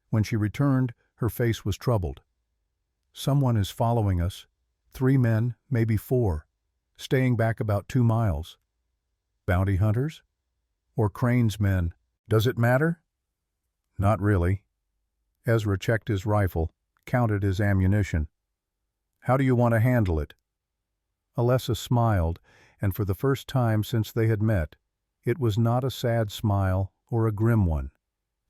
When she returned, her face was troubled. "Someone is following us. 3 men, maybe 4, staying back about 2 miles. Bounty hunters? Or Crane's men? Does it matter?" "Not really." Ezra checked his rifle, counted his ammunition. "How do you want to handle it?" Alessa smiled, and for the first time since they had met, it was not a sad smile or a grim one.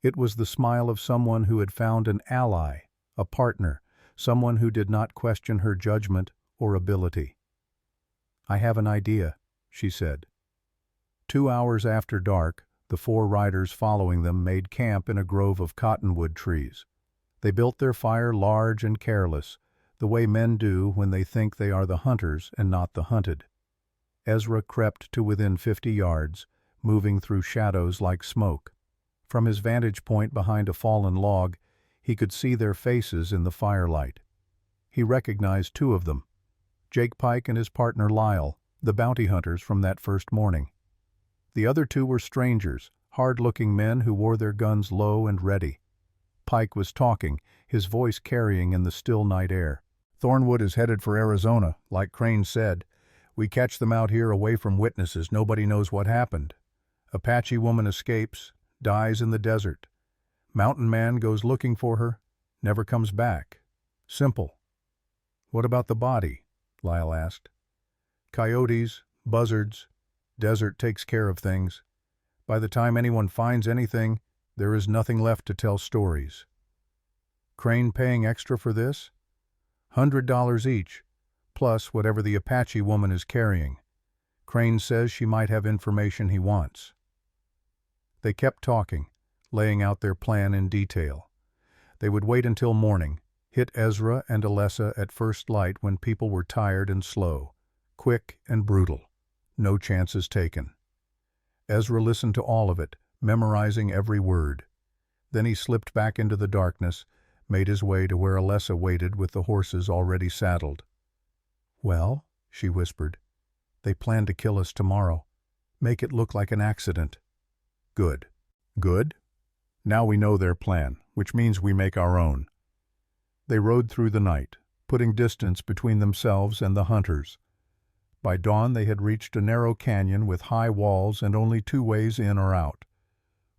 It was the smile of someone who had found an ally, a partner, someone who did not question her judgment or ability. "I have an idea," she said. 2 hours after dark, the 4 riders following them made camp in a grove of cottonwood trees. They built their fire large and careless, the way men do when they think they are the hunters and not the hunted. Ezra crept to within 50 yards, moving through shadows like smoke. From his vantage point behind a fallen log, he could see their faces in the firelight. He recognized 2 of them, Jake Pike and his partner Lyle, the bounty hunters from that first morning. The other 2 were strangers, hard-looking men who wore their guns low and ready. Pike was talking, his voice carrying in the still night air. "Thornwood is headed for Arizona, like Crane said. We catch them out here away from witnesses. Nobody knows what happened. Apache woman escapes, dies in the desert. Mountain man goes looking for her, never comes back. Simple." "What about the body?" Lyle asked. "Coyotes, buzzards. Desert takes care of things. By the time anyone finds anything, there is nothing left to tell stories." "Crane paying extra for this?" $100 each, plus whatever the Apache woman is carrying. Crane says she might have information he wants." They kept talking, laying out their plan in detail. They would wait until morning, hit Ezra and Alessa at first light when people were tired and slow, quick and brutal. No chances taken. Ezra listened to all of it, memorizing every word. Then he slipped back into the darkness, made his way to where Alessa waited with the horses already saddled. "Well," she whispered, "they plan to kill us tomorrow. Make it look like an accident." "Good." "Good? Now we know their plan, which means we make our own." They rode through the night, putting distance between themselves and the hunters. By dawn they had reached a narrow canyon with high walls and only two ways in or out.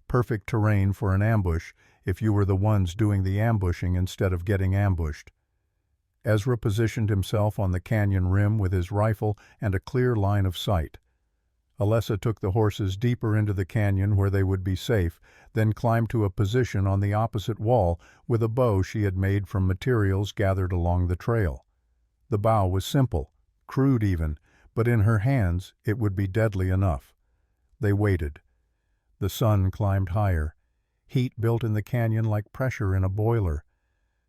Perfect terrain for an ambush if you were the ones doing the ambushing instead of getting ambushed. Ezra positioned himself on the canyon rim with his rifle and a clear line of sight. Alessa took the horses deeper into the canyon where they would be safe, then climbed to a position on the opposite wall with a bow she had made from materials gathered along the trail. The bow was simple, crude even, but in her hands it would be deadly enough. They waited. The sun climbed higher. Heat built in the canyon like pressure in a boiler.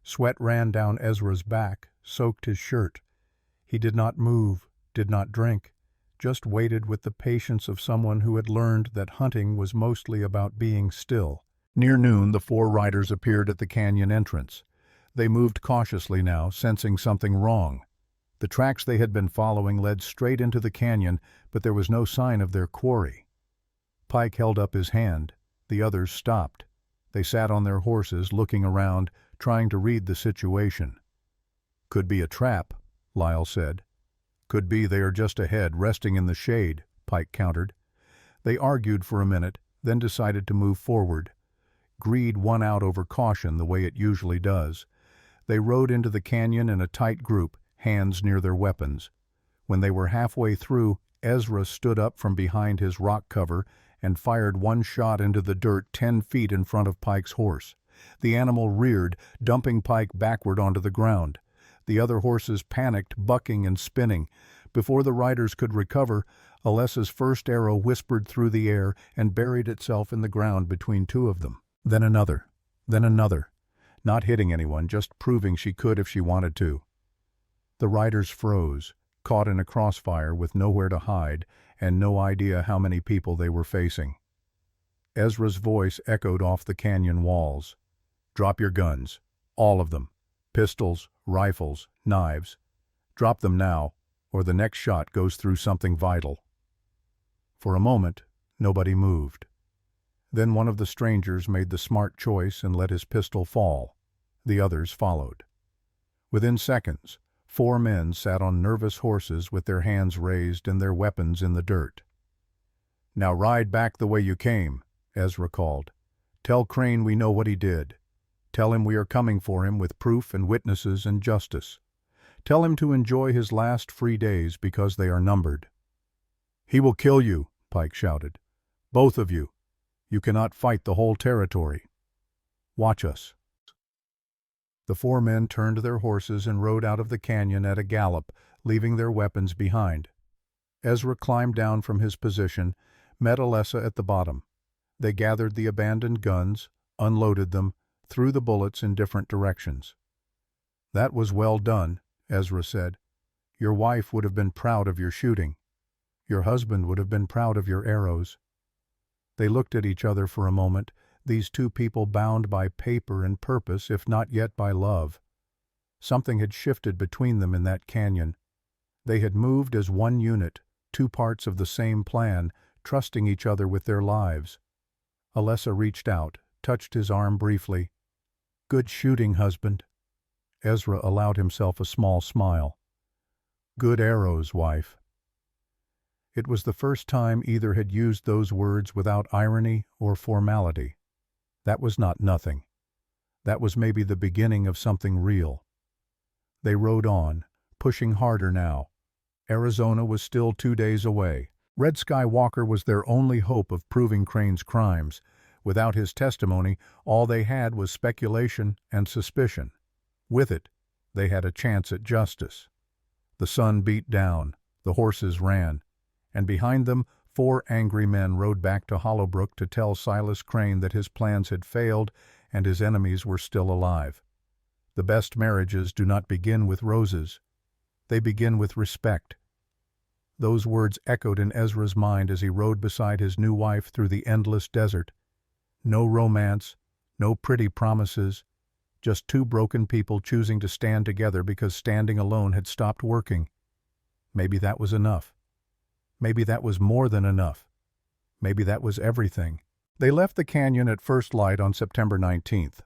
Sweat ran down Ezra's back, soaked his shirt. He did not move, did not drink, just waited with the patience of someone who had learned that hunting was mostly about being still. Near noon, the four riders appeared at the canyon entrance. They moved cautiously now, sensing something wrong. The tracks they had been following led straight into the canyon, but there was no sign of their quarry. Pike held up his hand. The others stopped. They sat on their horses, looking around, trying to read the situation. "Could be a trap," Lyle said. "Could be they are just ahead, resting in the shade," Pike countered. They argued for a minute, then decided to move forward. Greed won out over caution the way it usually does. They rode into the canyon in a tight group, hands near their weapons. When they were halfway through, Ezra stood up from behind his rock cover and fired one shot into the dirt 10 feet in front of Pike's horse. The animal reared, dumping Pike backward onto the ground. The other horses panicked, bucking and spinning. Before the riders could recover, Alessa's first arrow whispered through the air and buried itself in the ground between two of them. Then another. Not hitting anyone, just proving she could if she wanted to. The riders froze, caught in a crossfire with nowhere to hide and no idea how many people they were facing. Ezra's voice echoed off the canyon walls. "Drop your guns. All of them. Pistols, rifles, knives. Drop them now, or the next shot goes through something vital." For a moment, nobody moved. Then one of the strangers made the smart choice and let his pistol fall. The others followed. Within seconds, 4 men sat on nervous horses with their hands raised and their weapons in the dirt. "Now ride back the way you came," Ezra called. "Tell Crane we know what he did. Tell him we are coming for him with proof and witnesses and justice. Tell him to enjoy his last free days because they are numbered." "He will kill you," Pike shouted. "Both of you. You cannot fight the whole territory. Watch us." The 4 men turned their horses and rode out of the canyon at a gallop, leaving their weapons behind. Ezra climbed down from his position, met Alessa at the bottom. They gathered the abandoned guns, unloaded them, threw the bullets in different directions. "That was well done," Ezra said. "Your wife would have been proud of your shooting. Your husband would have been proud of your arrows." They looked at each other for a moment, these two people bound by paper and purpose, if not yet by love. Something had shifted between them in that canyon. They had moved as one unit, 2 parts of the same plan, trusting each other with their lives. Alessa reached out, touched his arm briefly. "Good shooting, husband." Ezra allowed himself a small smile. "Good arrows, wife." It was the first time either had used those words without irony or formality. That was not nothing. That was maybe the beginning of something real. They rode on, pushing harder now. Arizona was still 2 days away. Red Sky Walker was their only hope of proving Crane's crimes. Without his testimony, all they had was speculation and suspicion. With it, they had a chance at justice. The sun beat down, the horses ran, and behind them, 4 angry men rode back to Hollowbrook to tell Silas Crane that his plans had failed and his enemies were still alive. The best marriages do not begin with roses. They begin with respect. Those words echoed in Ezra's mind as he rode beside his new wife through the endless desert. No romance, no pretty promises, just 2 broken people choosing to stand together because standing alone had stopped working. Maybe that was enough. Maybe that was more than enough. Maybe that was everything. They left the canyon at first light on September 19th.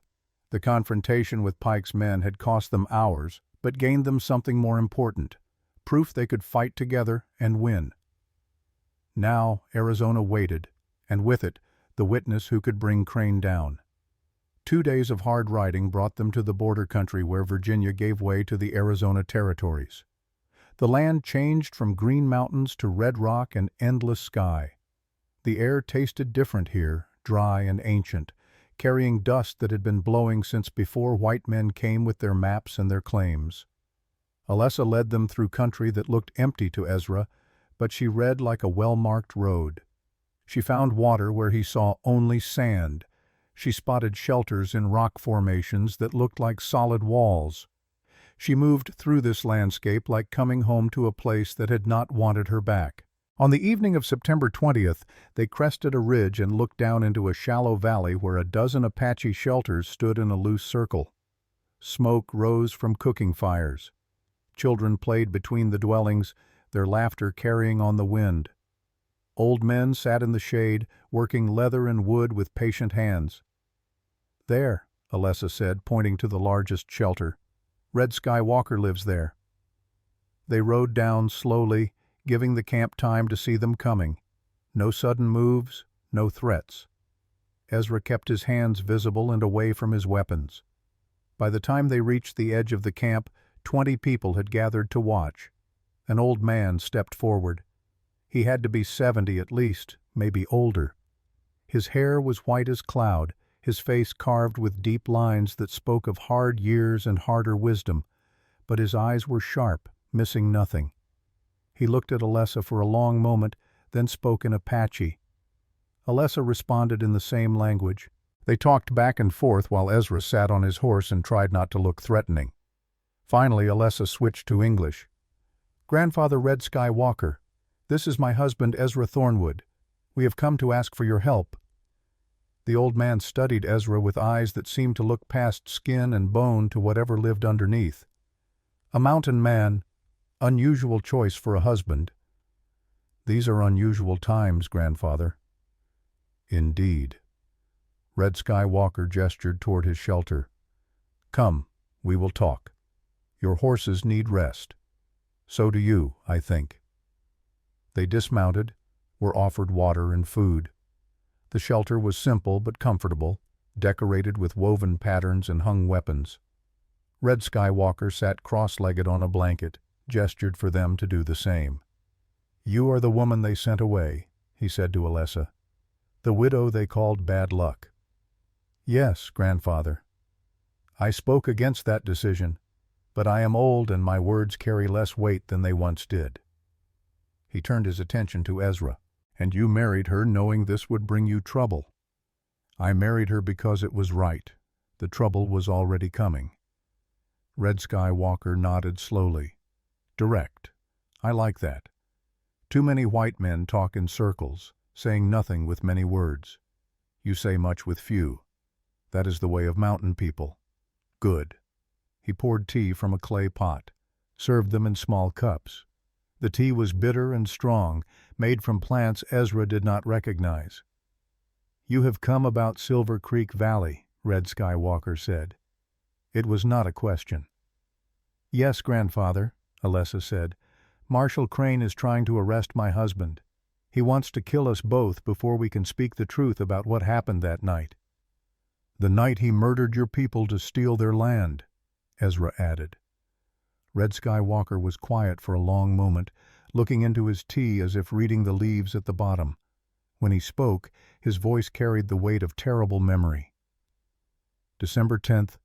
The confrontation with Pike's men had cost them hours, but gained them something more important: proof they could fight together and win. Now Arizona waited, and with it, the witness who could bring Crane down. 2 days of hard riding brought them to the border country where Virginia gave way to the Arizona territories. The land changed from green mountains to red rock and endless sky. The air tasted different here, dry and ancient, carrying dust that had been blowing since before white men came with their maps and their claims. Alessa led them through country that looked empty to Ezra, but she read like a well-marked road. She found water where he saw only sand. She spotted shelters in rock formations that looked like solid walls. She moved through this landscape like coming home to a place that had not wanted her back. On the evening of September 20th, they crested a ridge and looked down into a shallow valley where a dozen Apache shelters stood in a loose circle. Smoke rose from cooking fires. Children played between the dwellings, their laughter carrying on the wind. Old men sat in the shade, working leather and wood with patient hands. "There," Alessa said, pointing to the largest shelter. "Red Sky Walker lives there." They rode down slowly, giving the camp time to see them coming. No sudden moves, no threats. Ezra kept his hands visible and away from his weapons. By the time they reached the edge of the camp, 20 people had gathered to watch. An old man stepped forward. He had to be 70 at least, maybe older. His hair was white as cloud, his face carved with deep lines that spoke of hard years and harder wisdom, but his eyes were sharp, missing nothing. He looked at Alessa for a long moment, then spoke in Apache. Alessa responded in the same language. They talked back and forth while Ezra sat on his horse and tried not to look threatening. Finally, Alessa switched to English. "Grandfather Red Sky Walker, this is my husband Ezra Thornwood. We have come to ask for your help." The old man studied Ezra with eyes that seemed to look past skin and bone to whatever lived underneath. "A mountain man, unusual choice for a husband." "These are unusual times, grandfather." "Indeed." Red Sky Walker gestured toward his shelter. "Come, we will talk. Your horses need rest. So do you, I think." They dismounted, were offered water and food. The shelter was simple but comfortable, decorated with woven patterns and hung weapons. Red Sky Walker sat cross-legged on a blanket, gestured for them to do the same. "You are the woman they sent away," he said to Alessa. "The widow they called Bad Luck." "Yes, grandfather. I spoke against that decision, but I am old and my words carry less weight than they once did." He turned his attention to Ezra. "And you married her knowing this would bring you trouble." "I married her because it was right. The trouble was already coming." Red Sky Walker nodded slowly. "Direct. I like that. Too many white men talk in circles, saying nothing with many words. You say much with few. That is the way of mountain people." "Good." He poured tea from a clay pot, served them in small cups. The tea was bitter and strong, made from plants Ezra did not recognize. "You have come about Silver Creek Valley," Red Sky Walker said. It was not a question. "Yes, grandfather," Alessa said. "Marshal Crane is trying to arrest my husband. He wants to kill us both before we can speak the truth about what happened that night." "The night he murdered your people to steal their land," Ezra added. Red Sky Walker was quiet for a long moment, looking into his tea as if reading the leaves at the bottom. When he spoke, his voice carried the weight of terrible memory. "December 10th,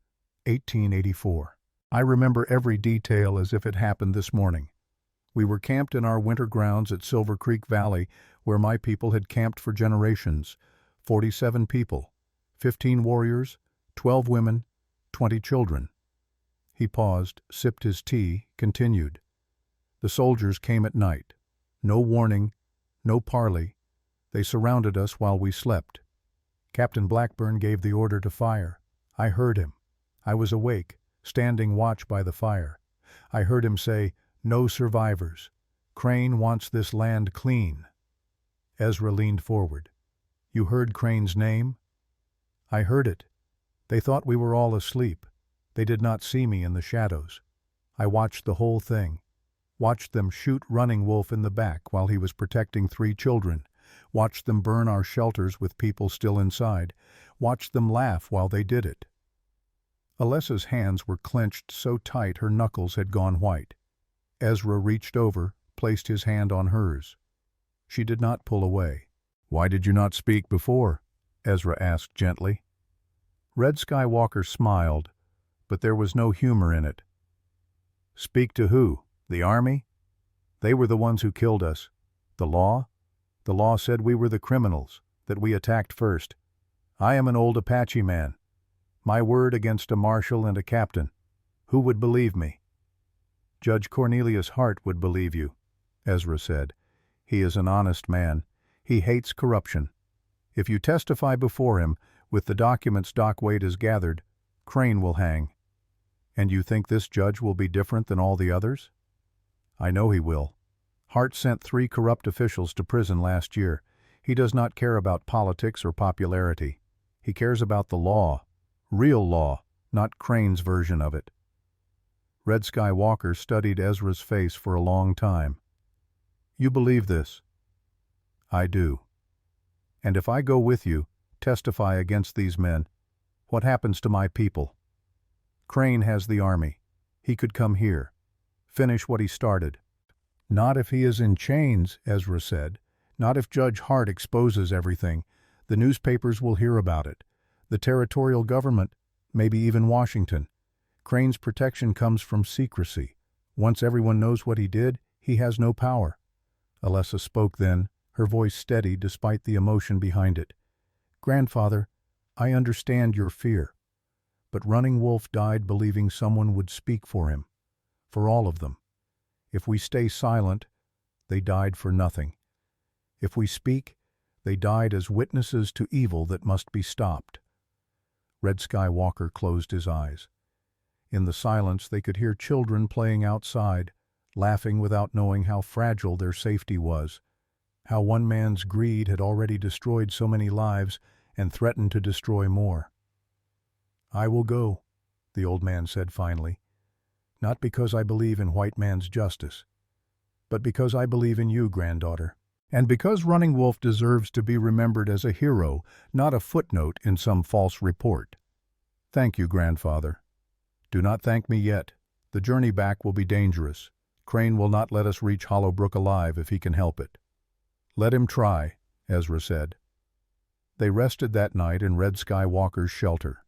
1884. I remember every detail as if it happened this morning. We were camped in our winter grounds at Silver Creek Valley, where my people had camped for generations. 47 people, 15 warriors, 12 women, 20 children. He paused, sipped his tea, continued. The soldiers came at night. No warning, no parley. They surrounded us while we slept. Captain Blackburn gave the order to fire. I heard him. I was awake, standing watch by the fire. I heard him say, "No survivors. Crane wants this land clean." Ezra leaned forward. "You heard Crane's name?" "I heard it. They thought we were all asleep. They did not see me in the shadows. I watched the whole thing. Watched them shoot Running Wolf in the back while he was protecting 3 children. Watched them burn our shelters with people still inside. Watched them laugh while they did it." Alessa's hands were clenched so tight her knuckles had gone white. Ezra reached over, placed his hand on hers. She did not pull away. "Why did you not speak before?" Ezra asked gently. Red Skywalker smiled, but there was no humor in it. "Speak to who? The army? They were the ones who killed us. The law? The law said we were the criminals, that we attacked first. I am an old Apache man. My word against a marshal and a captain. Who would believe me?" "Judge Cornelius Hart would believe you," Ezra said. "He is an honest man. He hates corruption. If you testify before him, with the documents Doc Wade has gathered, Crane will hang. And you think this judge will be different than all the others?" "I know he will. Hart sent 3 corrupt officials to prison last year. He does not care about politics or popularity. He cares about the law. Real law, not Crane's version of it." Red Skywalker studied Ezra's face for a long time. "You believe this?" "I do." "And if I go with you, testify against these men, what happens to my people?" "Crane has the army. He could come here. Finish what he started." "Not if he is in chains," Ezra said. "Not if Judge Hart exposes everything. The newspapers will hear about it. The territorial government, maybe even Washington. Crane's protection comes from secrecy. Once everyone knows what he did, he has no power." Alessa spoke then, her voice steady despite the emotion behind it. "Grandfather, I understand your fear. But Running Wolf died believing someone would speak for him. For all of them. If we stay silent, they died for nothing. If we speak, they died as witnesses to evil that must be stopped." Red Skywalker closed his eyes. In the silence they could hear children playing outside, laughing without knowing how fragile their safety was, how one man's greed had already destroyed so many lives and threatened to destroy more. "I will go," the old man said finally, "not because I believe in white man's justice, but because I believe in you, granddaughter, and because Running Wolf deserves to be remembered as a hero, not a footnote in some false report. Thank you, grandfather. Do not thank me yet. The journey back will be dangerous. Crane will not let us reach Hollow Brook alive if he can help it." "Let him try," Ezra said. They rested that night in Red Skywalker's shelter.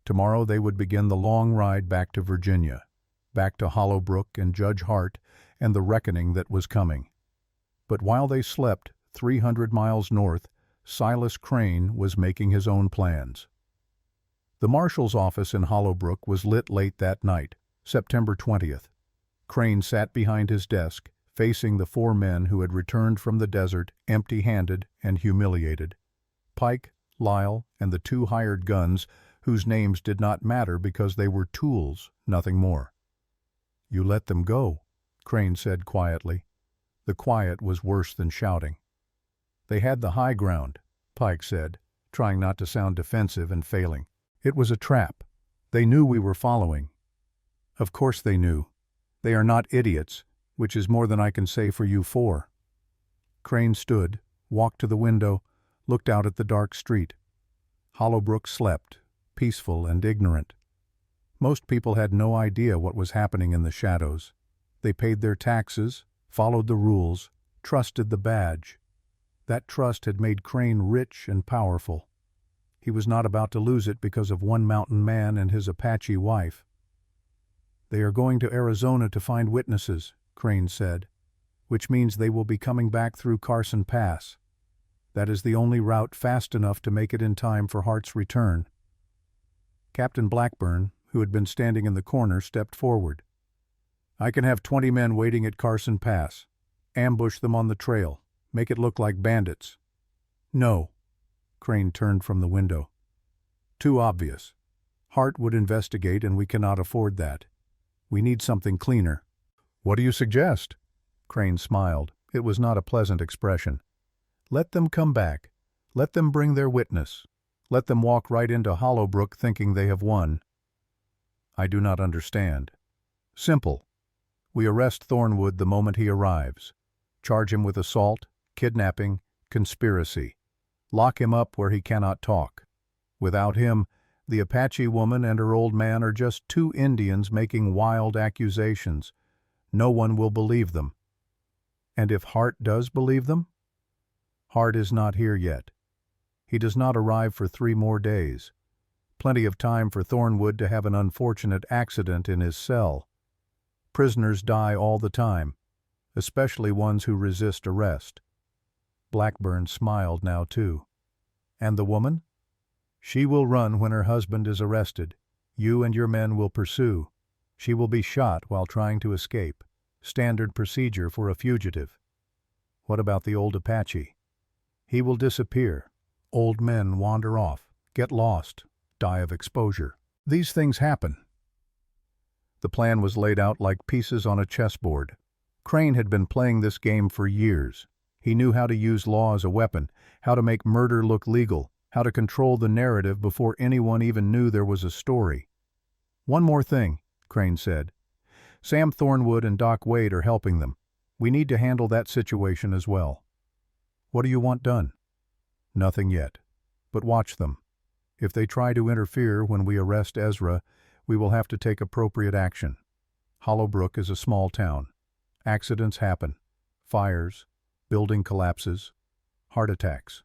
Tomorrow they would begin the long ride back to Virginia, back to Hollow Brook and Judge Hart and the reckoning that was coming. But while they slept 300 miles north, Silas Crane was making his own plans. The marshal's office in Hollow Brook was lit late that night, September 20th. Crane sat behind his desk, facing the 4 men who had returned from the desert empty-handed and humiliated. Pike, Lyle, and the 2 hired guns, whose names did not matter because they were tools, nothing more. "You let them go," Crane said quietly. The quiet was worse than shouting. "They had the high ground," Pike said, trying not to sound defensive and failing. "It was a trap. They knew we were following." "Of course they knew. They are not idiots, which is more than I can say for you 4. Crane stood, walked to the window, looked out at the dark street. Hollow Brook slept, peaceful and ignorant. Most people had no idea what was happening in the shadows. They paid their taxes, followed the rules, trusted the badge. That trust had made Crane rich and powerful. He was not about to lose it because of one mountain man and his Apache wife. "They are going to Arizona to find witnesses," Crane said. which means they will be coming back through Carson Pass. That is the only route fast enough to make it in time for Hart's return. Captain Blackburn, who had been standing in the corner, stepped forward. I can have 20 men waiting at Carson Pass. Ambush them on the trail. Make it look like bandits. No. Crane turned from the window. Too obvious. Hart would investigate, and we cannot afford that. We need something cleaner. What do you suggest? Crane smiled. It was not a pleasant expression. Let them come back. Let them bring their witness. Let them walk right into Hollowbrook thinking they have won. I do not understand. Simple. We arrest Thornwood the moment he arrives. Charge him with assault, kidnapping, conspiracy. Lock him up where he cannot talk. Without him, the Apache woman and her old man are just two Indians making wild accusations. No one will believe them. And if Hart does believe them? Hart is not here yet. He does not arrive for 3 more days. Plenty of time for Thornwood to have an unfortunate accident in his cell. Prisoners die all the time, especially ones who resist arrest. Blackburn smiled now too. And the woman? She will run when her husband is arrested. You and your men will pursue. She will be shot while trying to escape. Standard procedure for a fugitive. What about the old Apache? He will disappear. Old men wander off, get lost, die of exposure. These things happen. The plan was laid out like pieces on a chessboard. Crane had been playing this game for years. He knew how to use law as a weapon, how to make murder look legal, how to control the narrative before anyone even knew there was a story. One more thing, Crane said. Sam Thornwood and Doc Wade are helping them. We need to handle that situation as well. What do you want done? Nothing yet. But watch them. If they try to interfere when we arrest Ezra, we will have to take appropriate action. Hollowbrook is a small town. Accidents happen. Fires, building collapses, heart attacks.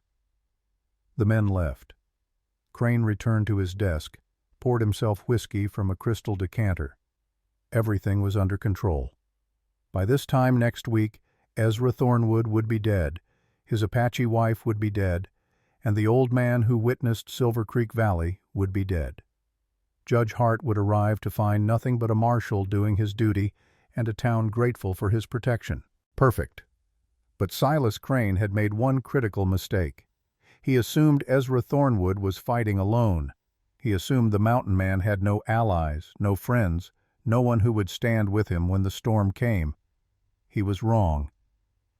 The men left. Crane returned to his desk, poured himself whiskey from a crystal decanter. Everything was under control. By this time next week, Ezra Thornwood would be dead, his Apache wife would be dead, and the old man who witnessed Silver Creek Valley would be dead. Judge Hart would arrive to find nothing but a marshal doing his duty and a town grateful for his protection. Perfect. But Silas Crane had made one critical mistake. He assumed Ezra Thornwood was fighting alone. He assumed the mountain man had no allies, no friends, no one who would stand with him when the storm came. He was wrong.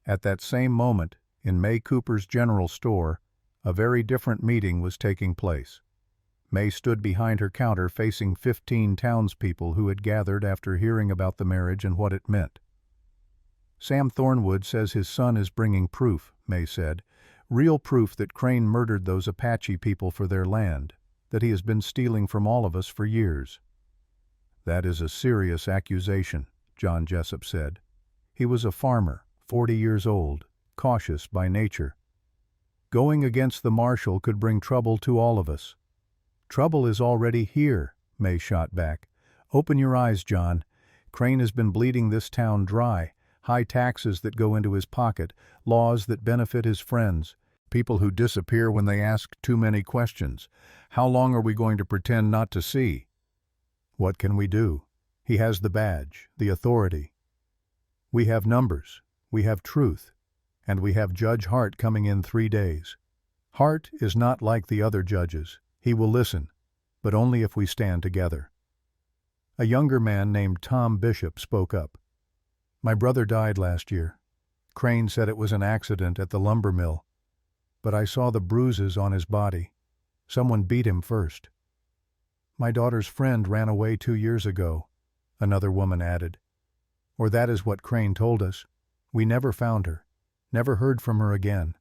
At that same moment, in May Cooper's general store, a very different meeting was taking place. May stood behind her counter facing 15 townspeople who had gathered after hearing about the marriage and what it meant. Sam Thornwood says his son is bringing proof, May said, real proof that Crane murdered those Apache people for their land, that he has been stealing from all of us for years. That is a serious accusation, John Jessup said. He was a farmer, 40 years old, cautious by nature. Going against the marshal could bring trouble to all of us. Trouble is already here, May shot back. Open your eyes, John. Crane has been bleeding this town dry. High taxes that go into his pocket, laws that benefit his friends, people who disappear when they ask too many questions. How long are we going to pretend not to see? What can we do? He has the badge, the authority. We have numbers, we have truth, and we have Judge Hart coming in 3 days. Hart is not like the other judges. He will listen, but only if we stand together. A younger man named Tom Bishop spoke up. My brother died last year. Crane said it was an accident at the lumber mill, but I saw the bruises on his body. Someone beat him first. My daughter's friend ran away 2 years ago, another woman added. Or that is what Crane told us. We never found her, never heard from her again.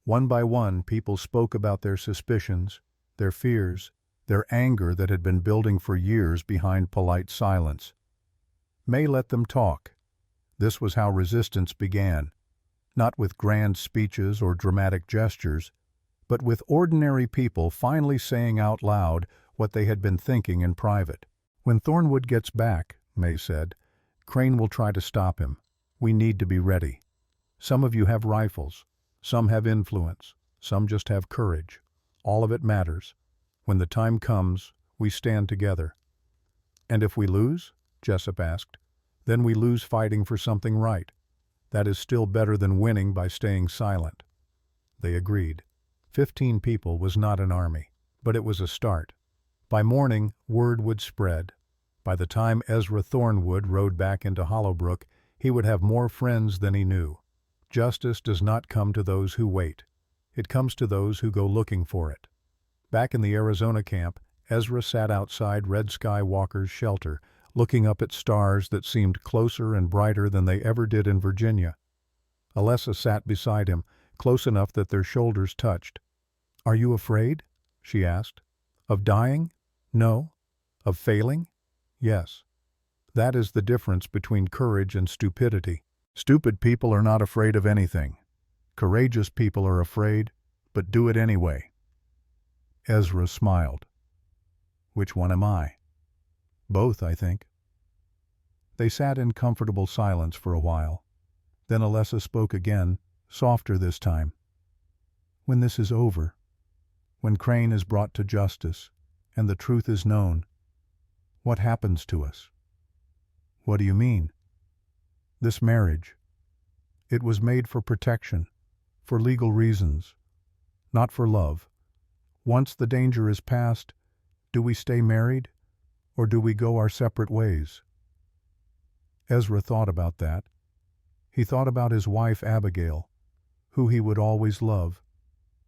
One by one, people spoke about their suspicions, their fears, their anger that had been building for years behind polite silence. May let them talk. This was how resistance began, not with grand speeches or dramatic gestures, but with ordinary people finally saying out loud what they had been thinking in private. When Thornwood gets back, May said, Crane will try to stop him. We need to be ready. Some of you have rifles. Some have influence. Some just have courage. All of it matters. When the time comes, we stand together." "And if we lose?" Jessup asked. "Then we lose fighting for something right. That is still better than winning by staying silent." They agreed. 15 people was not an army, but it was a start. By morning, word would spread. By the time Ezra Thornwood rode back into Hollowbrook, he would have more friends than he knew. Justice does not come to those who wait. It comes to those who go looking for it. Back in the Arizona camp, Ezra sat outside Red Sky Walker's shelter, looking up at stars that seemed closer and brighter than they ever did in Virginia. Alessa sat beside him, close enough that their shoulders touched. "Are you afraid?" she asked. "Of dying? No. Of failing? Yes. That is the difference between courage and stupidity. Stupid people are not afraid of anything. Courageous people are afraid, but do it anyway." Ezra smiled. "Which one am I?" "Both, I think." They sat in comfortable silence for a while. Then Alessa spoke again, softer this time. "When this is over, when Crane is brought to justice, and the truth is known, what happens to us?" "What do you mean?" "This marriage. It was made for protection, for legal reasons, not for love. Once the danger is past, do we stay married, or do we go our separate ways?" Ezra thought about that. He thought about his wife Abigail, who he would always love.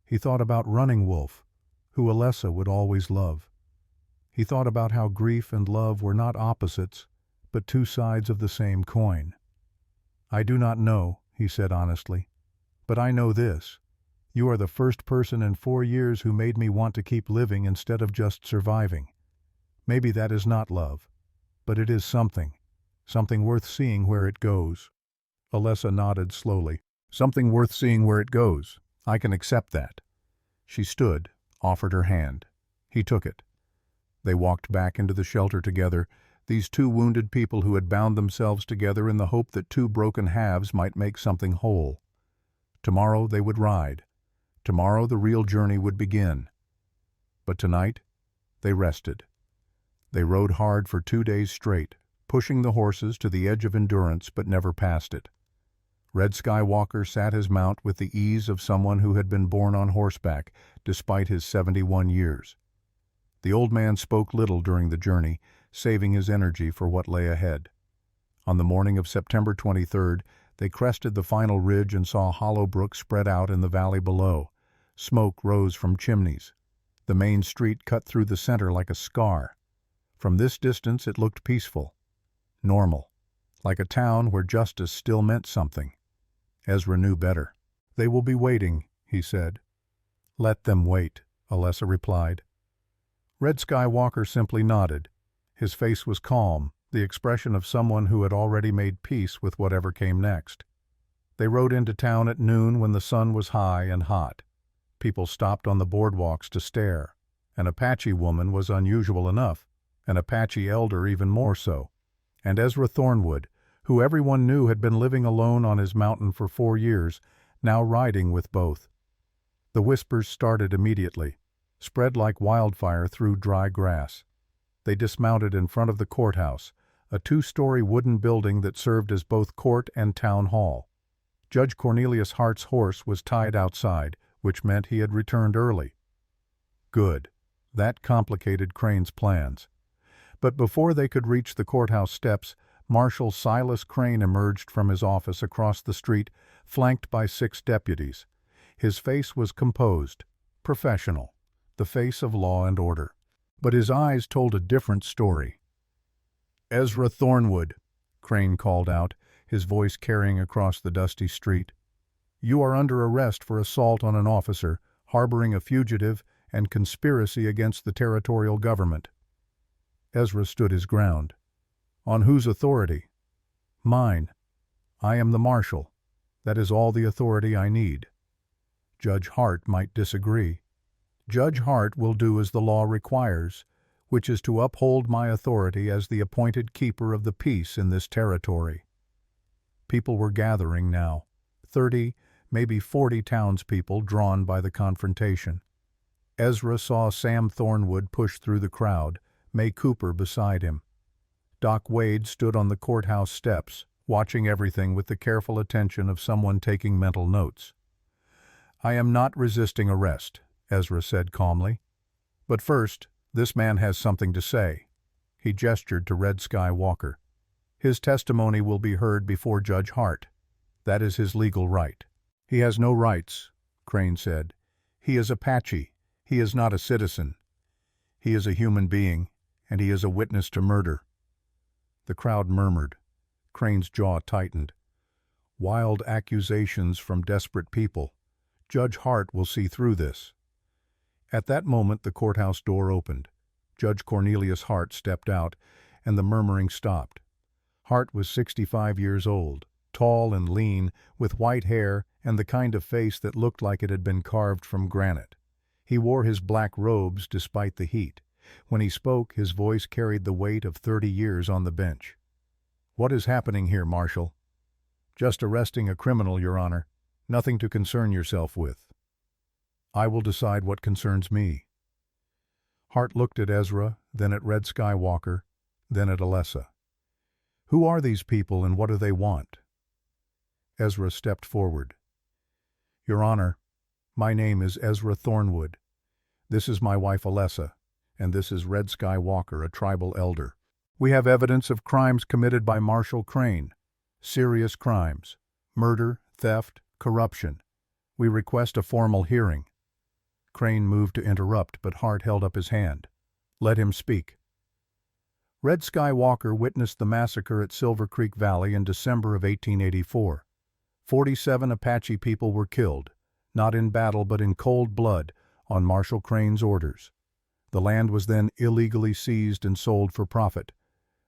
He thought about Running Wolf, who Alessa would always love. He thought about how grief and love were not opposites, but two sides of the same coin. "I do not know," he said honestly, "but I know this. You are the first person in 4 years who made me want to keep living instead of just surviving. Maybe that is not love, but it is something worth seeing where it goes." Alessa nodded slowly. "Something worth seeing where it goes. I can accept that." She stood, offered her hand. He took it. They walked back into the shelter together, these two wounded people who had bound themselves together in the hope that two broken halves might make something whole. Tomorrow they would ride. Tomorrow the real journey would begin. But tonight, they rested. They rode hard for 2 days straight, pushing the horses to the edge of endurance but never past it. Red Sky Walker sat his mount with the ease of someone who had been born on horseback, despite his 71 years. The old man spoke little during the journey, saving his energy for what lay ahead. On the morning of September 23rd, they crested the final ridge and saw Hollowbrook spread out in the valley below. Smoke rose from chimneys. The main street cut through the center like a scar. From this distance it looked peaceful, normal, like a town where justice still meant something. Ezra knew better. "They will be waiting," he said. "Let them wait," Alessa replied. Red Sky Walker simply nodded. His face was calm, the expression of someone who had already made peace with whatever came next. They rode into town at noon when the sun was high and hot. People stopped on the boardwalks to stare. An Apache woman was unusual enough, an Apache elder even more so, and Ezra Thornwood, who everyone knew had been living alone on his mountain for 4 years, now riding with both. The whispers started immediately, spread like wildfire through dry grass. They dismounted in front of the courthouse, a 2-story wooden building that served as both court and town hall. Judge Cornelius Hart's horse was tied outside, which meant he had returned early. Good. That complicated Crane's plans. But before they could reach the courthouse steps, Marshal Silas Crane emerged from his office across the street, flanked by 6 deputies. His face was composed, professional, the face of law and order. But his eyes told a different story. "Ezra Thornwood," Crane called out, his voice carrying across the dusty street. "You are under arrest for assault on an officer, harboring a fugitive, and conspiracy against the territorial government." Ezra stood his ground. "On whose authority?" "Mine. I am the marshal. That is all the authority I need." Judge Hart might disagree. Judge Hart will do as the law requires, which is to uphold my authority as the appointed keeper of the peace in this territory. People were gathering now. 30, maybe 40 townspeople drawn by the confrontation. Ezra saw Sam Thornwood push through the crowd, May Cooper beside him. Doc Wade stood on the courthouse steps, watching everything with the careful attention of someone taking mental notes. "I am not resisting arrest," Ezra said calmly. "But first, this man has something to say." He gestured to Red Sky Walker. "His testimony will be heard before Judge Hart. That is his legal right." "He has no rights," Crane said. "He is Apache. He is not a citizen. He is a human being, and he is a witness to murder." The crowd murmured. Crane's jaw tightened. Wild accusations from desperate people. Judge Hart will see through this. At that moment the courthouse door opened. Judge Cornelius Hart stepped out, and the murmuring stopped. Hart was 65 years old, tall and lean, with white hair and the kind of face that looked like it had been carved from granite. He wore his black robes despite the heat. When he spoke, his voice carried the weight of 30 years on the bench. "What is happening here, Marshal?" "Just arresting a criminal, Your Honor. Nothing to concern yourself with." "I will decide what concerns me." Hart looked at Ezra, then at Red Sky Walker, then at Alessa. "Who are these people and what do they want?" Ezra stepped forward. "Your Honor, my name is Ezra Thornwood. This is my wife Alessa, and this is Red Sky Walker, a tribal elder. We have evidence of crimes committed by Marshal Crane. Serious crimes. Murder, theft, corruption. We request a formal hearing." Crane moved to interrupt, but Hart held up his hand. "Let him speak." Red Sky Walker witnessed the massacre at Silver Creek Valley in December of 1884. 47 Apache people were killed, not in battle but in cold blood, on Marshal Crane's orders. The land was then illegally seized and sold for profit.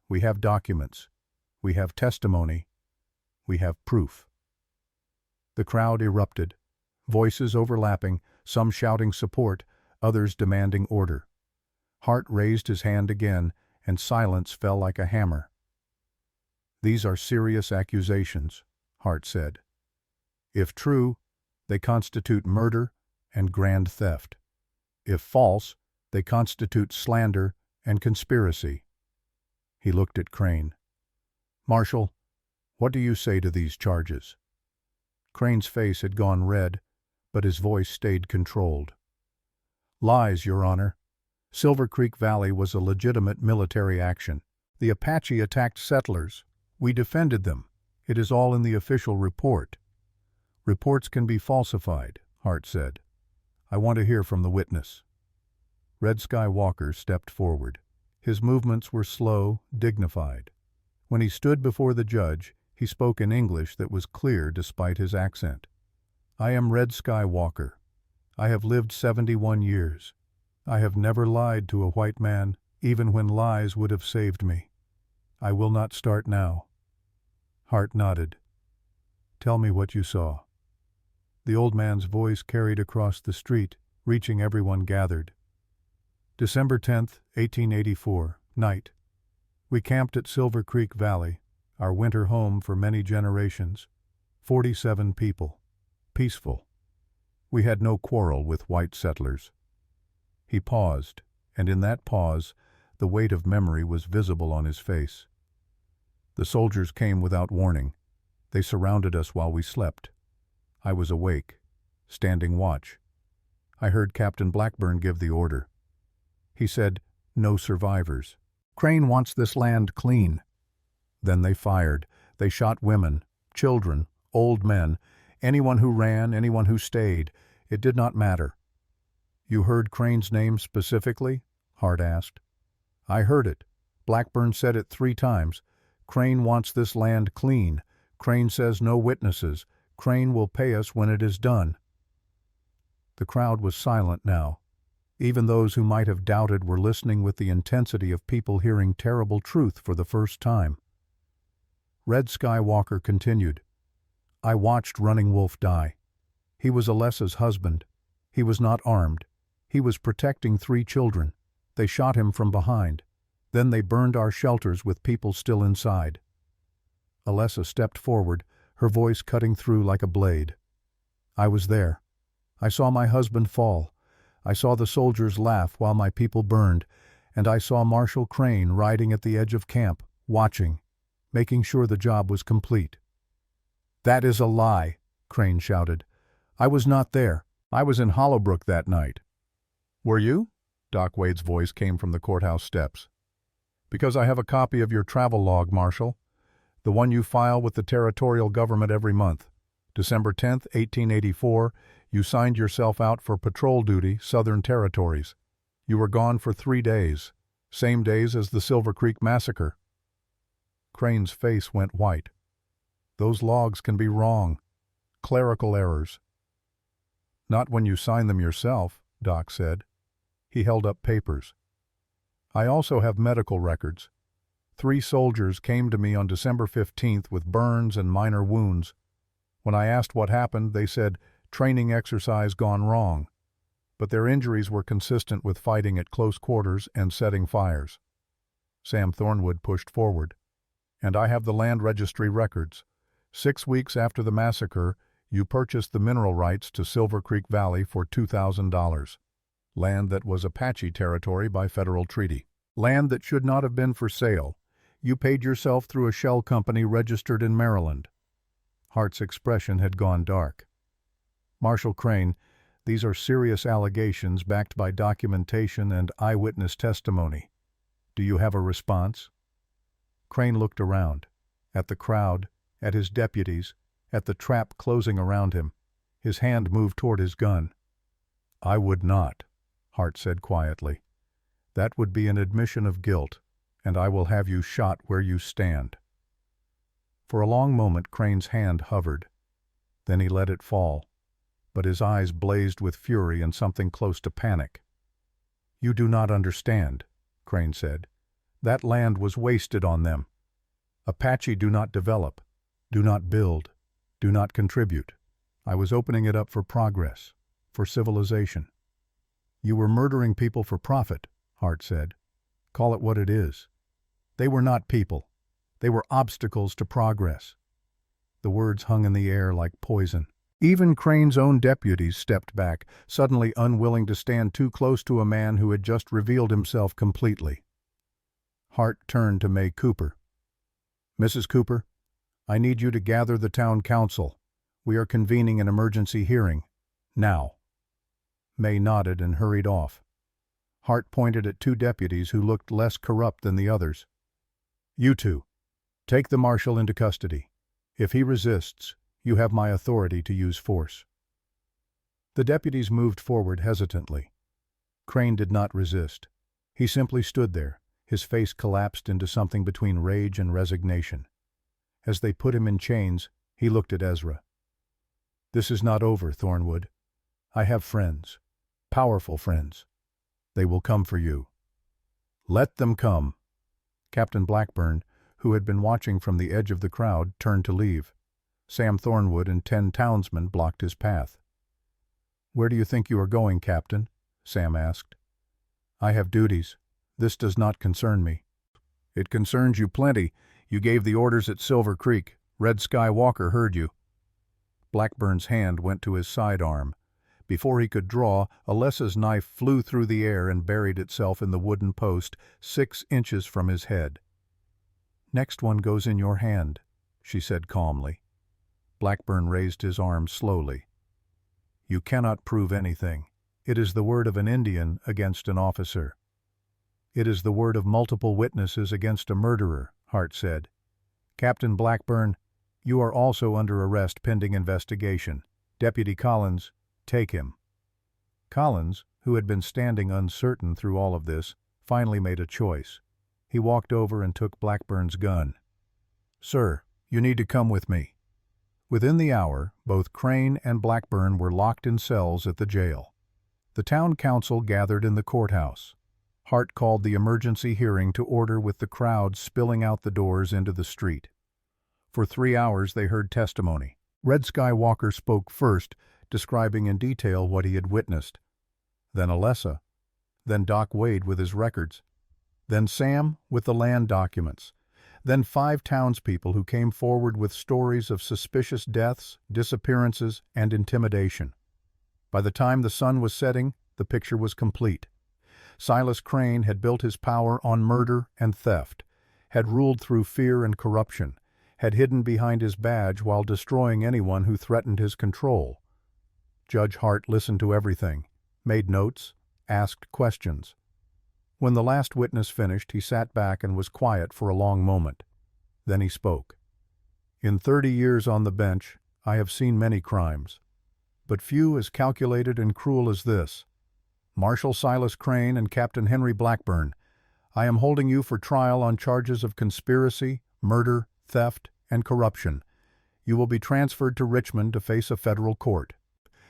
We have documents. We have testimony. We have proof. The crowd erupted, voices overlapping, some shouting support, others demanding order. Hart raised his hand again, and silence fell like a hammer. "These are serious accusations," Hart said. "If true, they constitute murder and grand theft. If false, they constitute slander and conspiracy." He looked at Crane. "Marshal, what do you say to these charges?" Crane's face had gone red, but his voice stayed controlled. "Lies, Your Honor. Silver Creek Valley was a legitimate military action. The Apache attacked settlers. We defended them. It is all in the official report." "Reports can be falsified," Hart said. "I want to hear from the witness." Red Sky Walker stepped forward. His movements were slow, dignified. When he stood before the judge, he spoke in English that was clear despite his accent. "I am Red Sky Walker. I have lived 71 years. I have never lied to a white man, even when lies would have saved me. I will not start now." Hart nodded. "Tell me what you saw." The old man's voice carried across the street, reaching everyone gathered. "December 10th, 1884, night. We camped at Silver Creek Valley, our winter home for many generations. 47 people. Peaceful. We had no quarrel with white settlers." He paused, and in that pause, the weight of memory was visible on his face. "The soldiers came without warning. They surrounded us while we slept. I was awake, standing watch. I heard Captain Blackburn give the order. He said, 'No survivors. Crane wants this land clean.' Then they fired. They shot women, children, old men, anyone who ran, anyone who stayed. It did not matter." "You heard Crane's name specifically?" Hart asked. "I heard it. Blackburn said it 3 times. Crane wants this land clean. Crane says no witnesses. Crane will pay us when it is done." The crowd was silent now. Even those who might have doubted were listening with the intensity of people hearing terrible truth for the first time. Red Sky Walker continued. "I watched Running Wolf die. He was Alessa's husband. He was not armed. He was protecting 3 children. They shot him from behind. Then they burned our shelters with people still inside. Alessa stepped forward, her voice cutting through like a blade. I was there. I saw my husband fall. I saw the soldiers laugh while my people burned, and I saw Marshal Crane riding at the edge of camp, watching, making sure the job was complete. That is a lie, Crane shouted. I was not there. I was in Hollowbrook that night. Were you? Doc Wade's voice came from the courthouse steps. Because I have a copy of your travel log, Marshal. The one you file with the territorial government every month. December 10th, 1884, you signed yourself out for patrol duty, Southern Territories. You were gone for 3 days, same days as the Silver Creek Massacre. Crane's face went white. Those logs can be wrong. Clerical errors. Not when you sign them yourself, Doc said. He held up papers. I also have medical records. 3 soldiers came to me on December 15th with burns and minor wounds. When I asked what happened, they said, training exercise gone wrong. But their injuries were consistent with fighting at close quarters and setting fires. Sam Thornwood pushed forward. And I have the land registry records. 6 weeks after the massacre, you purchased the mineral rights to Silver Creek Valley for $2,000. Land that was Apache territory by federal treaty. Land that should not have been for sale. You paid yourself through a shell company registered in Maryland. Hart's expression had gone dark. Marshal Crane, these are serious allegations backed by documentation and eyewitness testimony. Do you have a response? Crane looked around, at the crowd, at his deputies, at the trap closing around him. His hand moved toward his gun. I would not, Hart said quietly. That would be an admission of guilt, and I will have you shot where you stand. For a long moment Crane's hand hovered. Then he let it fall, but his eyes blazed with fury and something close to panic. You do not understand, Crane said. That land was wasted on them. Apache do not develop, do not build, do not contribute. I was opening it up for progress, for civilization. You were murdering people for profit, Hart said. Call it what it is. They were not people. They were obstacles to progress. The words hung in the air like poison. Even Crane's own deputies stepped back, suddenly unwilling to stand too close to a man who had just revealed himself completely. Hart turned to May Cooper. Mrs. Cooper, I need you to gather the town council. We are convening an emergency hearing. Now. May nodded and hurried off. Hart pointed at 2 deputies who looked less corrupt than the others. You 2, take the marshal into custody. If he resists, you have my authority to use force. The deputies moved forward hesitantly. Crane did not resist. He simply stood there, his face collapsed into something between rage and resignation. As they put him in chains, he looked at Ezra. This is not over, Thornwood. I have friends, powerful friends. They will come for you. Let them come. Captain Blackburn, who had been watching from the edge of the crowd, turned to leave. Sam Thornwood and 10 townsmen blocked his path. Where do you think you are going, Captain? Sam asked. I have duties. This does not concern me. It concerns you plenty. You gave the orders at Silver Creek. Red Sky Walker heard you. Blackburn's hand went to his sidearm. Before he could draw, Alessa's knife flew through the air and buried itself in the wooden post 6 inches from his head. Next one goes in your hand, she said calmly. Blackburn raised his arm slowly. You cannot prove anything. It is the word of an Indian against an officer. It is the word of multiple witnesses against a murderer, Hart said. Captain Blackburn, you are also under arrest pending investigation. Deputy Collins, take him. Collins, who had been standing uncertain through all of this, finally made a choice. He walked over and took Blackburn's gun. Sir, you need to come with me. Within the hour, both Crane and Blackburn were locked in cells at the jail. The town council gathered in the courthouse. Hart called the emergency hearing to order with the crowd spilling out the doors into the street. For 3 hours they heard testimony. Red Sky Walker spoke first, describing in detail what he had witnessed. Then Alessa. Then Doc Wade with his records. Then Sam with the land documents. Then 5 townspeople who came forward with stories of suspicious deaths, disappearances, and intimidation. By the time the sun was setting, the picture was complete. Silas Crane had built his power on murder and theft, had ruled through fear and corruption, had hidden behind his badge while destroying anyone who threatened his control. Judge Hart listened to everything, made notes, asked questions. When the last witness finished, he sat back and was quiet for a long moment. Then he spoke. "In 30 years on the bench, I have seen many crimes, but few as calculated and cruel as this. Marshal Silas Crane and Captain Henry Blackburn, I am holding you for trial on charges of conspiracy, murder, theft, and corruption. You will be transferred to Richmond to face a federal court."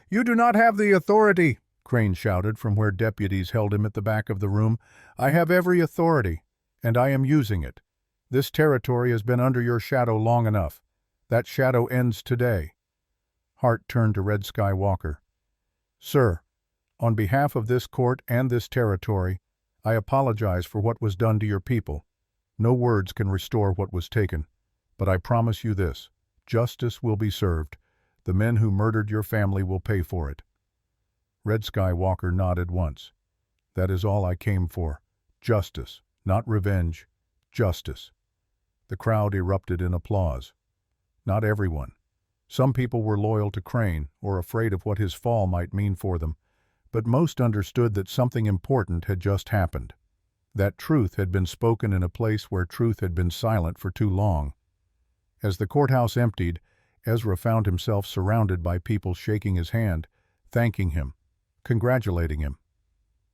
"You do not have the authority," Crane shouted from where deputies held him at the back of the room. "I have every authority, and I am using it. This territory has been under your shadow long enough. That shadow ends today." Hart turned to Red Skywalker. "Sir, on behalf of this court and this territory, I apologize for what was done to your people. No words can restore what was taken, but I promise you this: justice will be served. The men who murdered your family will pay for it." Red Skywalker nodded once. "That is all I came for. Justice, not revenge. Justice." The crowd erupted in applause. Not everyone. Some people were loyal to Crane or afraid of what his fall might mean for them, but most understood that something important had just happened. That truth had been spoken in a place where truth had been silent for too long. As the courthouse emptied, Ezra found himself surrounded by people shaking his hand, thanking him, congratulating him.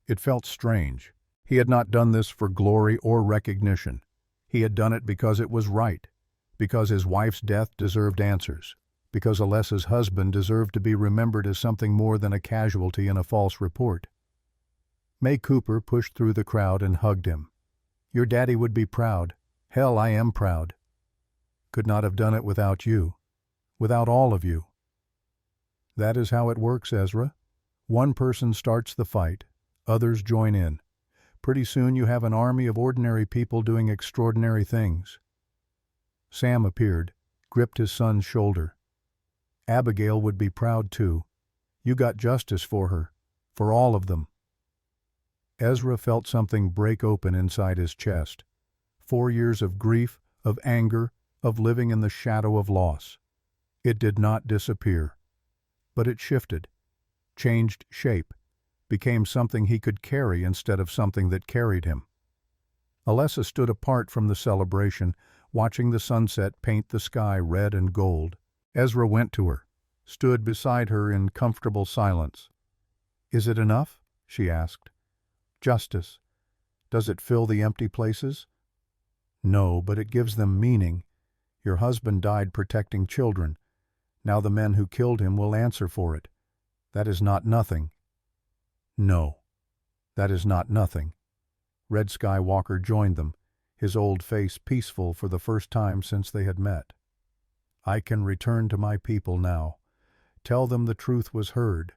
It felt strange. He had not done this for glory or recognition. He had done it because it was right, because his wife's death deserved answers, because Alessa's husband deserved to be remembered as something more than a casualty in a false report. May Cooper pushed through the crowd and hugged him. "Your daddy would be proud. Hell, I am proud. Could not have done it without you. Without all of you." "That is how it works, Ezra. One person starts the fight, others join in. Pretty soon you have an army of ordinary people doing extraordinary things." Sam appeared, gripped his son's shoulder. "Abigail would be proud too. You got justice for her, for all of them." Ezra felt something break open inside his chest. 4 years of grief, of anger, of living in the shadow of loss. It did not disappear, but it shifted, changed shape, became something he could carry instead of something that carried him. Alessa stood apart from the celebration, watching the sunset paint the sky red and gold. Ezra went to her, stood beside her in comfortable silence. "Is it enough?" she asked. "Justice. Does it fill the empty places?" "No, but it gives them meaning. Your husband died protecting children. Now the men who killed him will answer for it. That is not nothing." "No, that is not nothing." Red Skywalker joined them, his old face peaceful for the first time since they had met. "I can return to my people now. Tell them the truth was heard,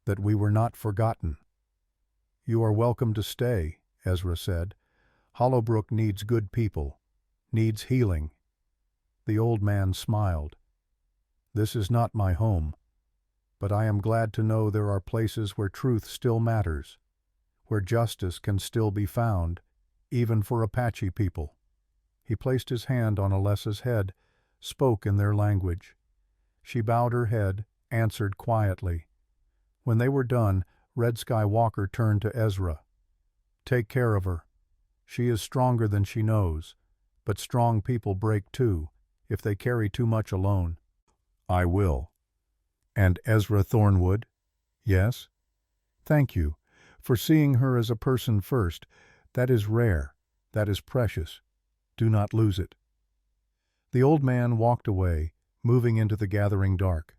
that we were not forgotten." "You are welcome to stay," Ezra said. "Hollowbrook needs good people, needs healing." The old man smiled. "This is not my home, but I am glad to know there are places where truth still matters, where justice can still be found, even for Apache people." He placed his hand on Alessa's head, spoke in their language. She bowed her head, answered quietly. When they were done, Red Skywalker turned to Ezra. "Take care of her. She is stronger than she knows, but strong people break too, if they carry too much alone." "I will." "And Ezra Thornwood?" "Yes." "Thank you for seeing her as a person first. That is rare. That is precious. Do not lose it." The old man walked away, moving into the gathering dark.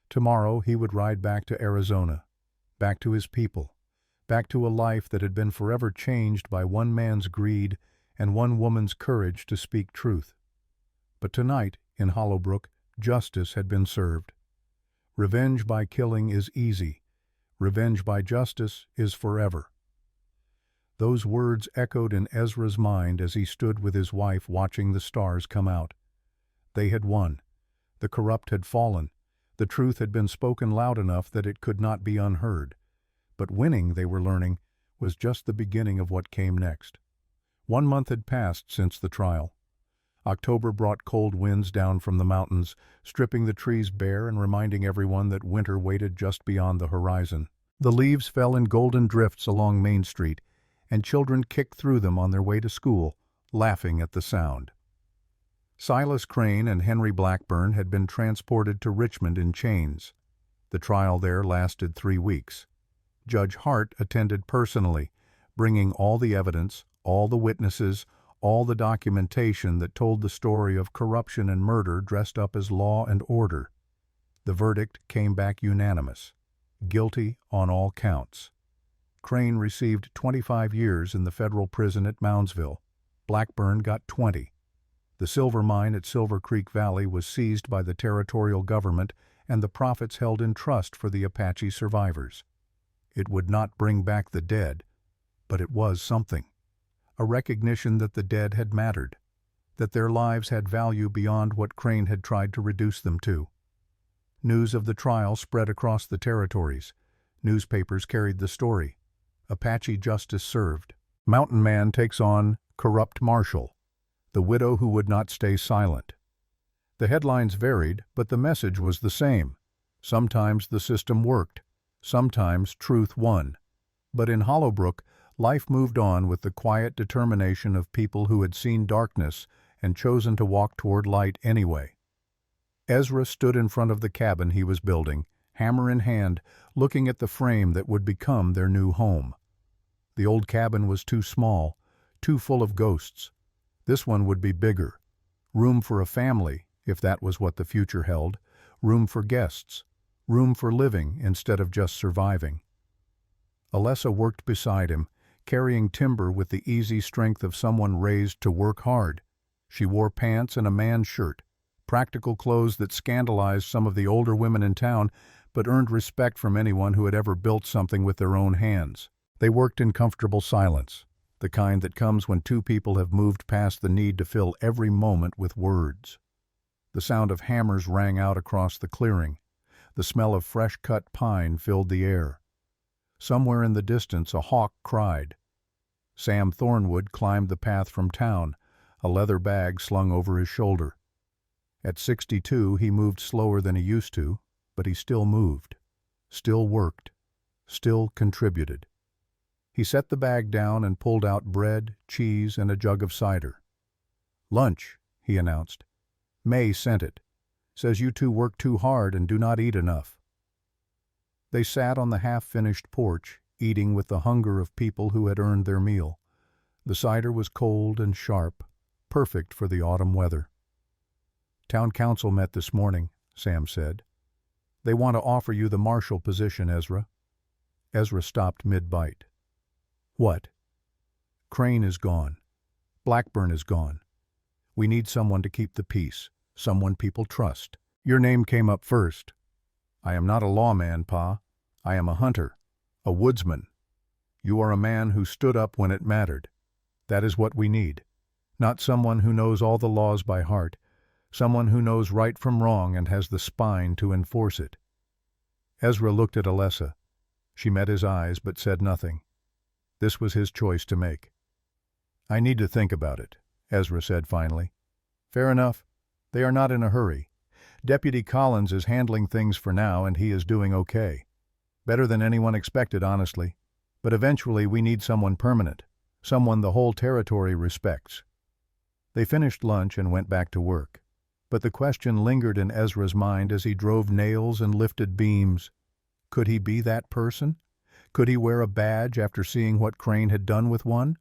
Tomorrow he would ride back to Arizona, back to his people, back to a life that had been forever changed by one man's greed and one woman's courage to speak truth. But tonight, in Hollowbrook, justice had been served. Revenge by killing is easy. Revenge by justice is forever. Those words echoed in Ezra's mind as he stood with his wife watching the stars come out. They had won. The corrupt had fallen. The truth had been spoken loud enough that it could not be unheard. But winning, they were learning, was just the beginning of what came next. 1 month had passed since the trial. October brought cold winds down from the mountains, stripping the trees bare and reminding everyone that winter waited just beyond the horizon. The leaves fell in golden drifts along Main Street, and children kicked through them on their way to school, laughing at the sound. Silas Crane and Henry Blackburn had been transported to Richmond in chains. The trial there lasted 3 weeks. Judge Hart attended personally, bringing all the evidence, all the witnesses, all the documentation that told the story of corruption and murder dressed up as law and order. The verdict came back unanimous. Guilty on all counts. Crane received 25 years in the federal prison at Moundsville. Blackburn got 20. The silver mine at Silver Creek Valley was seized by the territorial government and the profits held in trust for the Apache survivors. It would not bring back the dead, but it was something. A recognition that the dead had mattered, that their lives had value beyond what Crane had tried to reduce them to. News of the trial spread across the territories. Newspapers carried the story. Apache justice served. Mountain Man takes on corrupt marshal, the widow who would not stay silent. The headlines varied, but the message was the same. Sometimes the system worked. Sometimes truth won. But in Hollowbrook, life moved on with the quiet determination of people who had seen darkness and chosen to walk toward light anyway. Ezra stood in front of the cabin he was building, hammer in hand, looking at the frame that would become their new home. The old cabin was too small, too full of ghosts. This one would be bigger. Room for a family, if that was what the future held. Room for guests. Room for living instead of just surviving. Alessa worked beside him, carrying timber with the easy strength of someone raised to work hard. She wore pants and a man's shirt, practical clothes that scandalized some of the older women in town, but earned respect from anyone who had ever built something with their own hands. They worked in comfortable silence, the kind that comes when two people have moved past the need to fill every moment with words. The sound of hammers rang out across the clearing. The smell of fresh-cut pine filled the air. Somewhere in the distance a hawk cried. Sam Thornwood climbed the path from town, a leather bag slung over his shoulder. At 62, he moved slower than he used to, but he still moved, still worked, still contributed. He set the bag down and pulled out bread, cheese, and a jug of cider. "Lunch," he announced. "May sent it. Says you two work too hard and do not eat enough." They sat on the half-finished porch, eating with the hunger of people who had earned their meal. The cider was cold and sharp, perfect for the autumn weather. "Town council met this morning," Sam said. "They want to offer you the marshal position, Ezra." Ezra stopped mid-bite. "What?" "Crane is gone. Blackburn is gone. We need someone to keep the peace, someone people trust. Your name came up first. I am not a lawman, Pa. I am a hunter, a woodsman. You are a man who stood up when it mattered. That is what we need. Not someone who knows all the laws by heart, someone who knows right from wrong and has the spine to enforce it." Ezra looked at Alessa. She met his eyes but said nothing. This was his choice to make. "I need to think about it," Ezra said finally. "Fair enough. They are not in a hurry. Deputy Collins is handling things for now, and he is doing okay. Better than anyone expected, honestly. But eventually we need someone permanent, someone the whole territory respects." They finished lunch and went back to work. But the question lingered in Ezra's mind as he drove nails and lifted beams. Could he be that person? Could he wear a badge after seeing what Crane had done with one?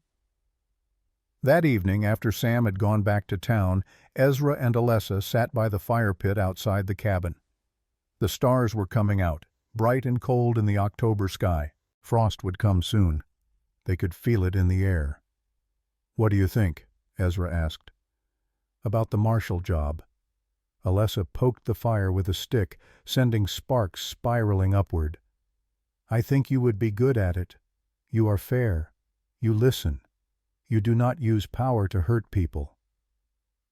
That evening, after Sam had gone back to town, Ezra and Alessa sat by the fire pit outside the cabin. The stars were coming out, bright and cold in the October sky. Frost would come soon. They could feel it in the air. "What do you think?" Ezra asked. "About the marshal job." Alessa poked the fire with a stick, sending sparks spiraling upward. "I think you would be good at it. You are fair. You listen. You do not use power to hurt people.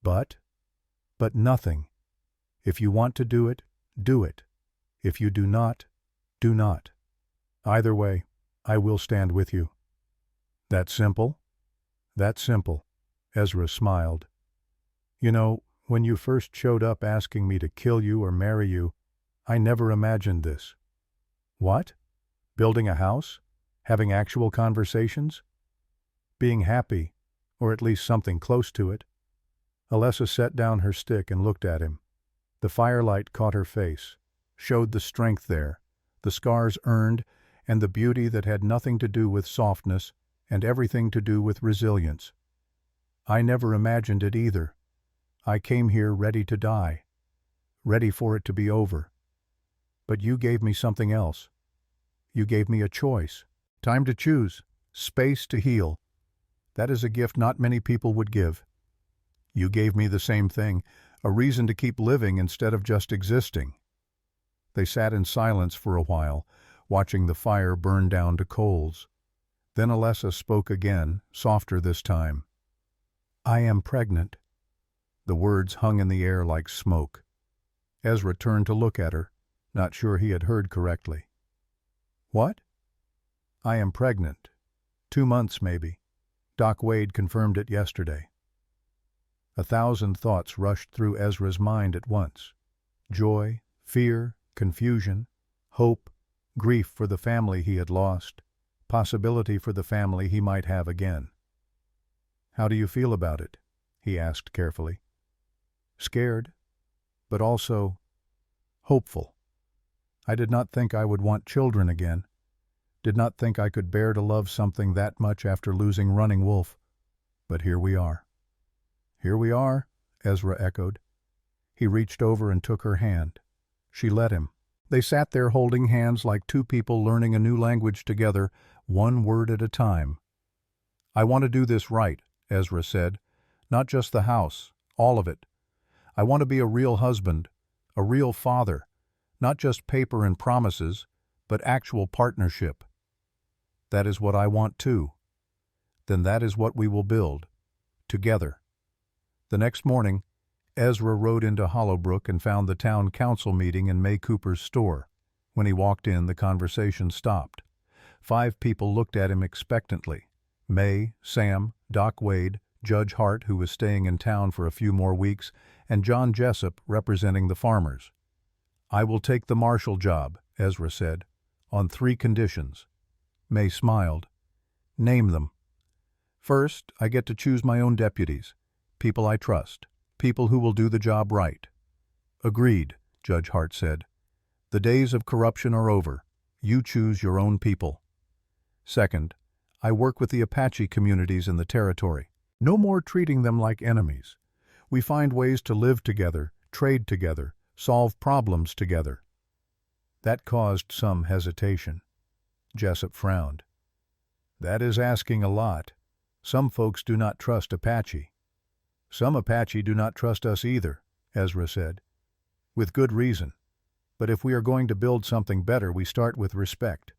But nothing. If you want to do it, do it. If you do not, do not. Either way, I will stand with you. That simple? That simple. Ezra smiled. You know, when you first showed up asking me to kill you or marry you, I never imagined this. What? Building a house? Having actual conversations? Being happy, or at least something close to it? Alessa set down her stick and looked at him. The firelight caught her face, showed the strength there, the scars earned, and the beauty that had nothing to do with softness and everything to do with resilience. I never imagined it either. I came here ready to die, ready for it to be over. But you gave me something else. You gave me a choice, time to choose, space to heal. That is a gift not many people would give. You gave me the same thing, a reason to keep living instead of just existing. They sat in silence for a while, watching the fire burn down to coals. Then Alessa spoke again, softer this time. I am pregnant. The words hung in the air like smoke. Ezra turned to look at her, not sure he had heard correctly. What? I am pregnant. 2 months, maybe. Doc Wade confirmed it yesterday. 1,000 thoughts rushed through Ezra's mind at once. Joy, fear, confusion, hope, grief for the family he had lost, possibility for the family he might have again. How do you feel about it? He asked carefully. Scared, but also hopeful. I did not think I would want children again. Did not think I could bear to love something that much after losing Running Wolf. But here we are. Here we are, Ezra echoed. He reached over and took her hand. She let him. They sat there holding hands like two people learning a new language together, one word at a time. I want to do this right, Ezra said. Not just the house, all of it. I want to be a real husband, a real father, not just paper and promises, but actual partnership. That is what I want too. Then that is what we will build, together. The next morning, Ezra rode into Hollowbrook and found the town council meeting in May Cooper's store. When he walked in, the conversation stopped. 5 people looked at him expectantly. May, Sam, Doc Wade, Judge Hart, who was staying in town for a few more weeks, and John Jessup, representing the farmers. I will take the marshal job, Ezra said, on 3 conditions. May smiled. Name them. First, I get to choose my own deputies, people I trust, people who will do the job right. Agreed, Judge Hart said. The days of corruption are over. You choose your own people. Second, I work with the Apache communities in the territory. No more treating them like enemies. We find ways to live together, trade together, solve problems together. That caused some hesitation. Jessup frowned. That is asking a lot. Some folks do not trust Apache. Some Apache do not trust us either, Ezra said. With good reason. But if we are going to build something better, we start with respect.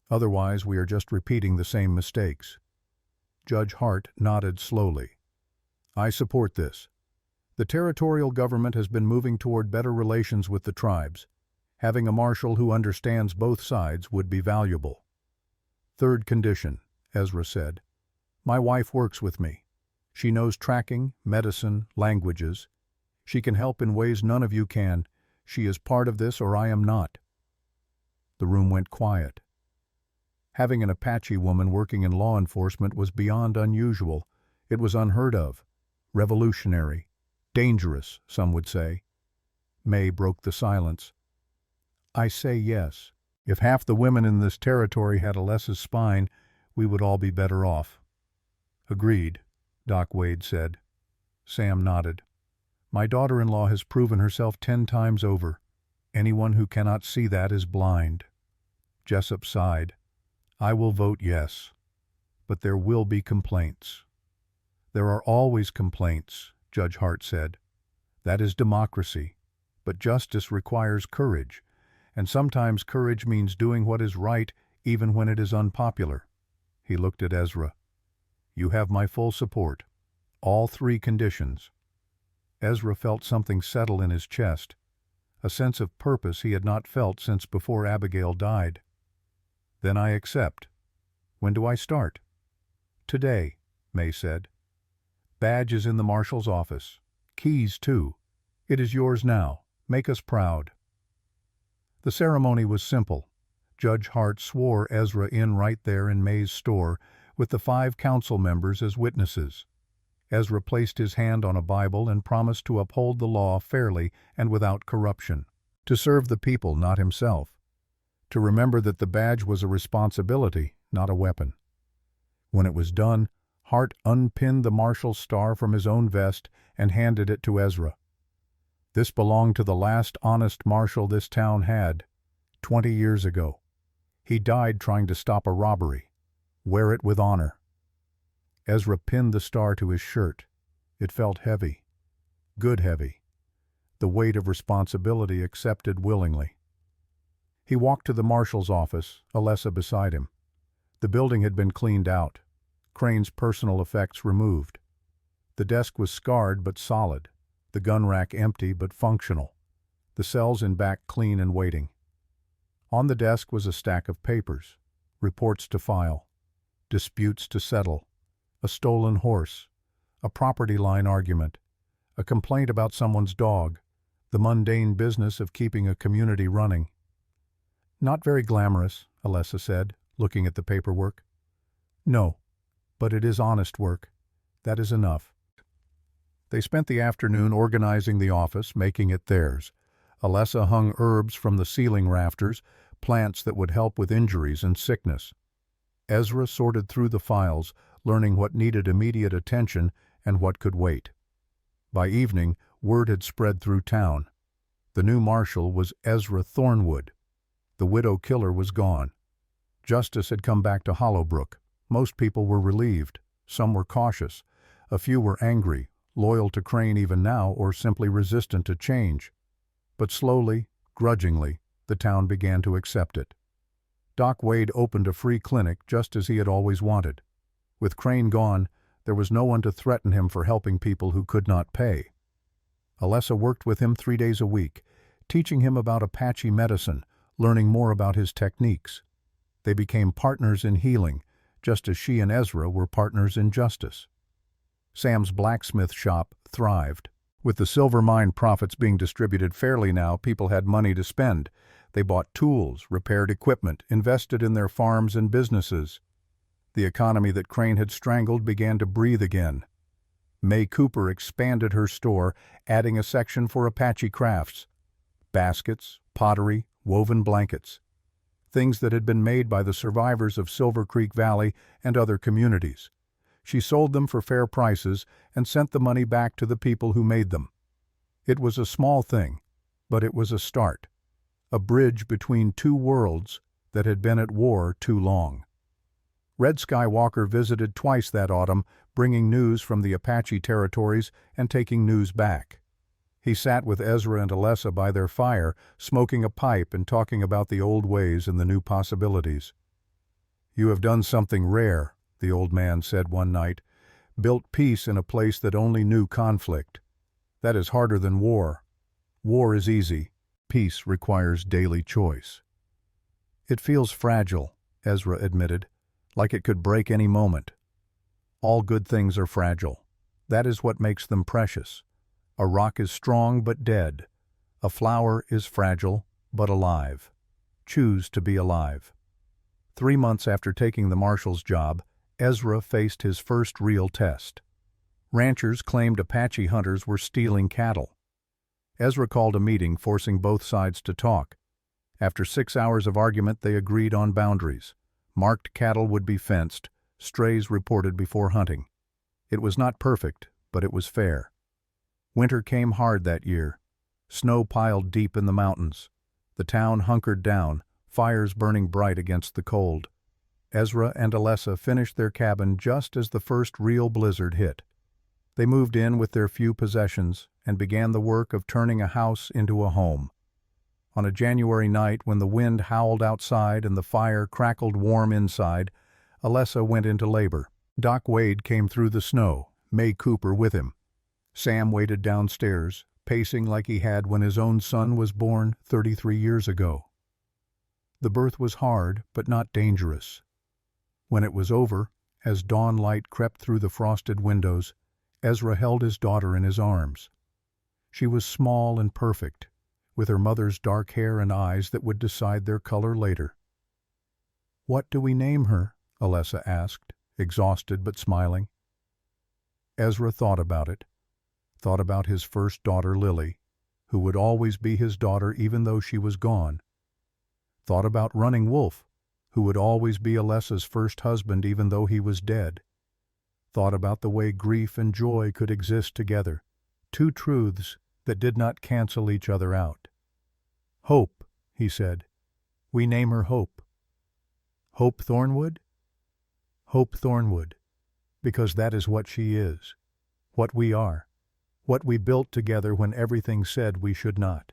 Otherwise, we are just repeating the same mistakes. Judge Hart nodded slowly. I support this. The territorial government has been moving toward better relations with the tribes. Having a marshal who understands both sides would be valuable. Third condition, Ezra said. My wife works with me. She knows tracking, medicine, languages. She can help in ways none of you can. She is part of this or I am not. The room went quiet. Having an Apache woman working in law enforcement was beyond unusual. It was unheard of, revolutionary, dangerous, some would say. May broke the silence. I say yes. If half the women in this territory had Alessa's spine, we would all be better off. Agreed, Doc Wade said. Sam nodded. My daughter-in-law has proven herself 10 times over. Anyone who cannot see that is blind. Jessup sighed. I will vote yes. But there will be complaints. There are always complaints, Judge Hart said. That is democracy. But justice requires courage. And sometimes courage means doing what is right even when it is unpopular. He looked at Ezra. You have my full support. All three conditions. Ezra felt something settle in his chest, a sense of purpose he had not felt since before Abigail died. Then I accept. When do I start? Today, May said. Badge is in the marshal's office. Keys, too. It is yours now. Make us proud. The ceremony was simple. Judge Hart swore Ezra in right there in May's store, with the 5 council members as witnesses. Ezra placed his hand on a Bible and promised to uphold the law fairly and without corruption, to serve the people, not himself, to remember that the badge was a responsibility, not a weapon. When it was done, Hart unpinned the marshal's star from his own vest and handed it to Ezra. This belonged to the last honest marshal this town had, 20 years ago. He died trying to stop a robbery. Wear it with honor. Ezra pinned the star to his shirt. It felt heavy. Good heavy. The weight of responsibility accepted willingly. He walked to the marshal's office, Alessa beside him. The building had been cleaned out. Crane's personal effects removed. The desk was scarred but solid. The gun rack empty but functional. The cells in back clean and waiting. On the desk was a stack of papers, reports to file, disputes to settle, a stolen horse, a property line argument, a complaint about someone's dog, the mundane business of keeping a community running. Not very glamorous, Alessa said, looking at the paperwork. No, but it is honest work. That is enough. They spent the afternoon organizing the office, making it theirs. Alessa hung herbs from the ceiling rafters, plants that would help with injuries and sickness. Ezra sorted through the files, learning what needed immediate attention and what could wait. By evening, word had spread through town. The new marshal was Ezra Thornwood. The widow killer was gone. Justice had come back to Hollowbrook. Most people were relieved. Some were cautious. A few were angry, loyal to Crane even now, or simply resistant to change. But slowly, grudgingly, the town began to accept it. Doc Wade opened a free clinic just as he had always wanted. With Crane gone, there was no one to threaten him for helping people who could not pay. Alessa worked with him 3 days a week, teaching him about Apache medicine, learning more about his techniques. They became partners in healing, just as she and Ezra were partners in justice. Sam's blacksmith shop thrived. With the silver mine profits being distributed fairly now, people had money to spend. They bought tools, repaired equipment, invested in their farms and businesses. The economy that Crane had strangled began to breathe again. May Cooper expanded her store, adding a section for Apache crafts. Baskets, pottery, woven blankets. Things that had been made by the survivors of Silver Creek Valley and other communities. She sold them for fair prices and sent the money back to the people who made them. It was a small thing, but it was a start. A bridge between two worlds that had been at war too long. Red Skywalker visited twice that autumn, bringing news from the Apache territories and taking news back. He sat with Ezra and Alessa by their fire, smoking a pipe and talking about the old ways and the new possibilities. "You have done something rare," the old man said one night, "built peace in a place that only knew conflict. That is harder than war. War is easy. Peace requires daily choice." "It feels fragile," Ezra admitted, "like it could break any moment." "All good things are fragile. That is what makes them precious. A rock is strong but dead. A flower is fragile but alive. Choose to be alive." 3 months after taking the marshal's job, Ezra faced his first real test. Ranchers claimed Apache hunters were stealing cattle. Ezra called a meeting, forcing both sides to talk. After 6 hours of argument, they agreed on boundaries. Marked cattle would be fenced, strays reported before hunting. It was not perfect, but it was fair. Winter came hard that year. Snow piled deep in the mountains. The town hunkered down, fires burning bright against the cold. Ezra and Alessa finished their cabin just as the first real blizzard hit. They moved in with their few possessions and began the work of turning a house into a home. On a January night when the wind howled outside and the fire crackled warm inside, Alessa went into labor. Doc Wade came through the snow, May Cooper with him. Sam waited downstairs, pacing like he had when his own son was born 33 years ago. The birth was hard, but not dangerous. When it was over, as dawn light crept through the frosted windows, Ezra held his daughter in his arms. She was small and perfect, with her mother's dark hair and eyes that would decide their color later. "What do we name her?" Alessa asked, exhausted but smiling. Ezra thought about it, thought about his first daughter Lily, who would always be his daughter even though she was gone. Thought about Running Wolf, who would always be Alessa's first husband even though he was dead. Thought about the way grief and joy could exist together, two truths that did not cancel each other out. "Hope," he said. "We name her Hope." "Hope Thornwood?" "Hope Thornwood, because that is what she is, what we are, what we built together when everything said we should not."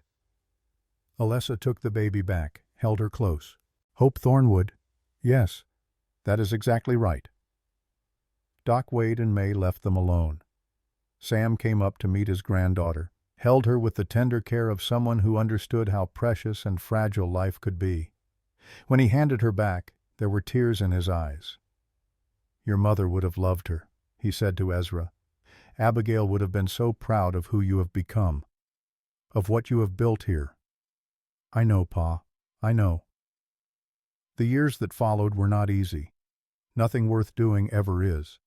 Alessa took the baby back, held her close. "Hope Thornwood, yes, that is exactly right." Doc Wade and May left them alone. Sam came up to meet his granddaughter, held her with the tender care of someone who understood how precious and fragile life could be. When he handed her back, there were tears in his eyes. "Your mother would have loved her," he said to Ezra. "Abigail would have been so proud of who you have become, of what you have built here." "I know, Pa, I know." The years that followed were not easy. Nothing worth doing ever is.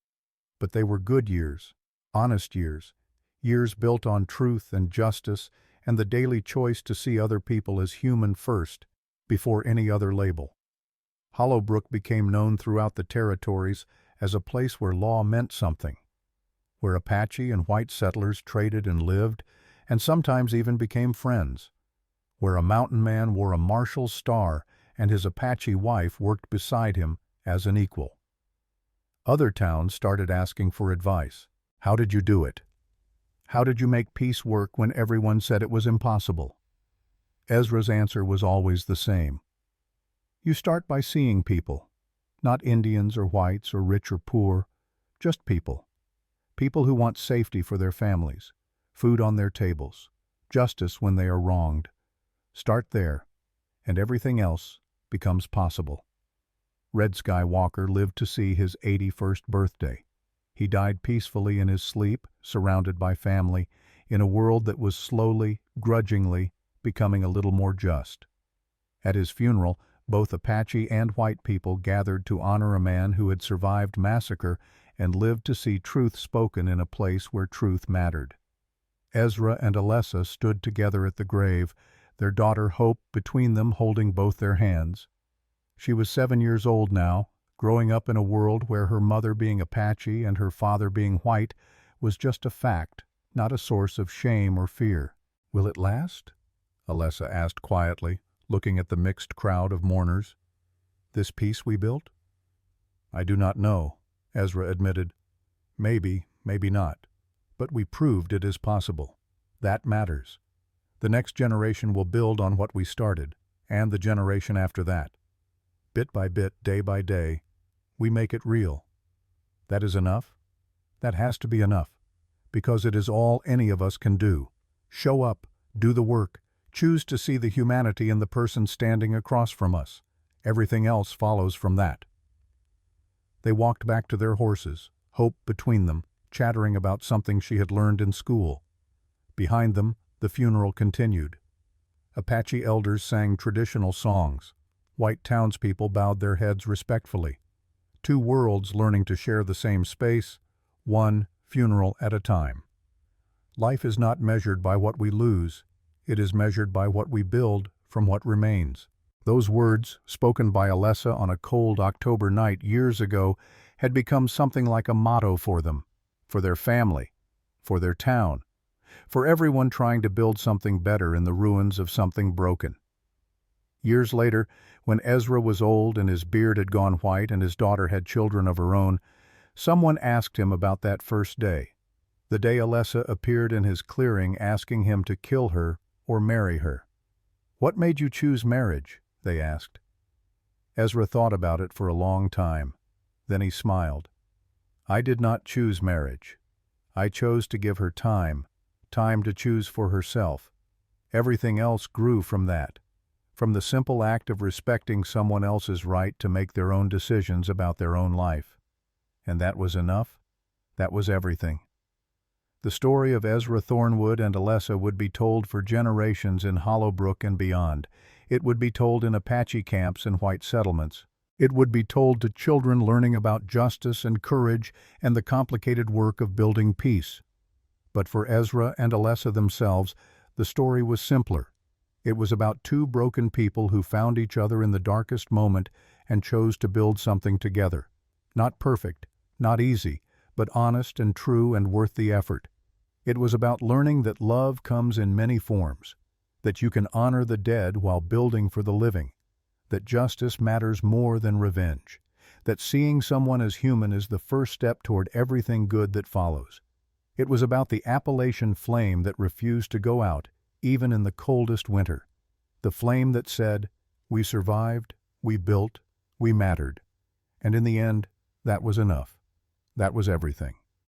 But they were good years, honest years, years built on truth and justice and the daily choice to see other people as human first, before any other label. Hollowbrook became known throughout the territories as a place where law meant something, where Apache and white settlers traded and lived, and sometimes even became friends, where a mountain man wore a marshal's star and his Apache wife worked beside him as an equal. Other towns started asking for advice. How did you do it? How did you make peace work when everyone said it was impossible? Ezra's answer was always the same. You start by seeing people, not Indians or whites or rich or poor, just people. People who want safety for their families, food on their tables, justice when they are wronged. Start there, and everything else becomes possible. Red Sky Walker lived to see his 81st birthday. He died peacefully in his sleep, surrounded by family, in a world that was slowly, grudgingly, becoming a little more just. At his funeral, both Apache and white people gathered to honor a man who had survived massacre and lived to see truth spoken in a place where truth mattered. Ezra and Alessa stood together at the grave, their daughter Hope between them holding both their hands. She was 7 years old now, growing up in a world where her mother being Apache and her father being white was just a fact, not a source of shame or fear. "Will it last?" Alessa asked quietly, looking at the mixed crowd of mourners. "This peace we built?" "I do not know," Ezra admitted. "Maybe, maybe not. But we proved it is possible. That matters. The next generation will build on what we started, and the generation after that. Bit by bit, day by day, we make it real. That is enough? That has to be enough, because it is all any of us can do. Show up, do the work, choose to see the humanity in the person standing across from us. Everything else follows from that." They walked back to their horses, Hope between them, chattering about something she had learned in school. Behind them, the funeral continued. Apache elders sang traditional songs. White townspeople bowed their heads respectfully. Two worlds learning to share the same space, one funeral at a time. Life is not measured by what we lose. It is measured by what we build from what remains. Those words, spoken by Alessa on a cold October night years ago, had become something like a motto for them, for their family, for their town, for everyone trying to build something better in the ruins of something broken. Years later, when Ezra was old and his beard had gone white and his daughter had children of her own, someone asked him about that first day, the day Alessa appeared in his clearing asking him to kill her or marry her. "What made you choose marriage?" they asked. Ezra thought about it for a long time. Then he smiled. I did not choose marriage. I chose to give her time, time to choose for herself. Everything else grew from that, from the simple act of respecting someone else's right to make their own decisions about their own life. And that was enough. That was everything. The story of Ezra Thornwood and Alessa would be told for generations in Hollowbrook and beyond. It would be told in Apache camps and white settlements. It would be told to children learning about justice and courage and the complicated work of building peace. But for Ezra and Alessa themselves, the story was simpler. It was about two broken people who found each other in the darkest moment and chose to build something together. Not perfect, not easy, but honest and true and worth the effort. It was about learning that love comes in many forms, that you can honor the dead while building for the living, that justice matters more than revenge, that seeing someone as human is the first step toward everything good that follows. It was about the Appalachian flame that refused to go out, even in the coldest winter. The flame that said, "We survived, we built, we mattered." And in the end, that was enough. That was everything.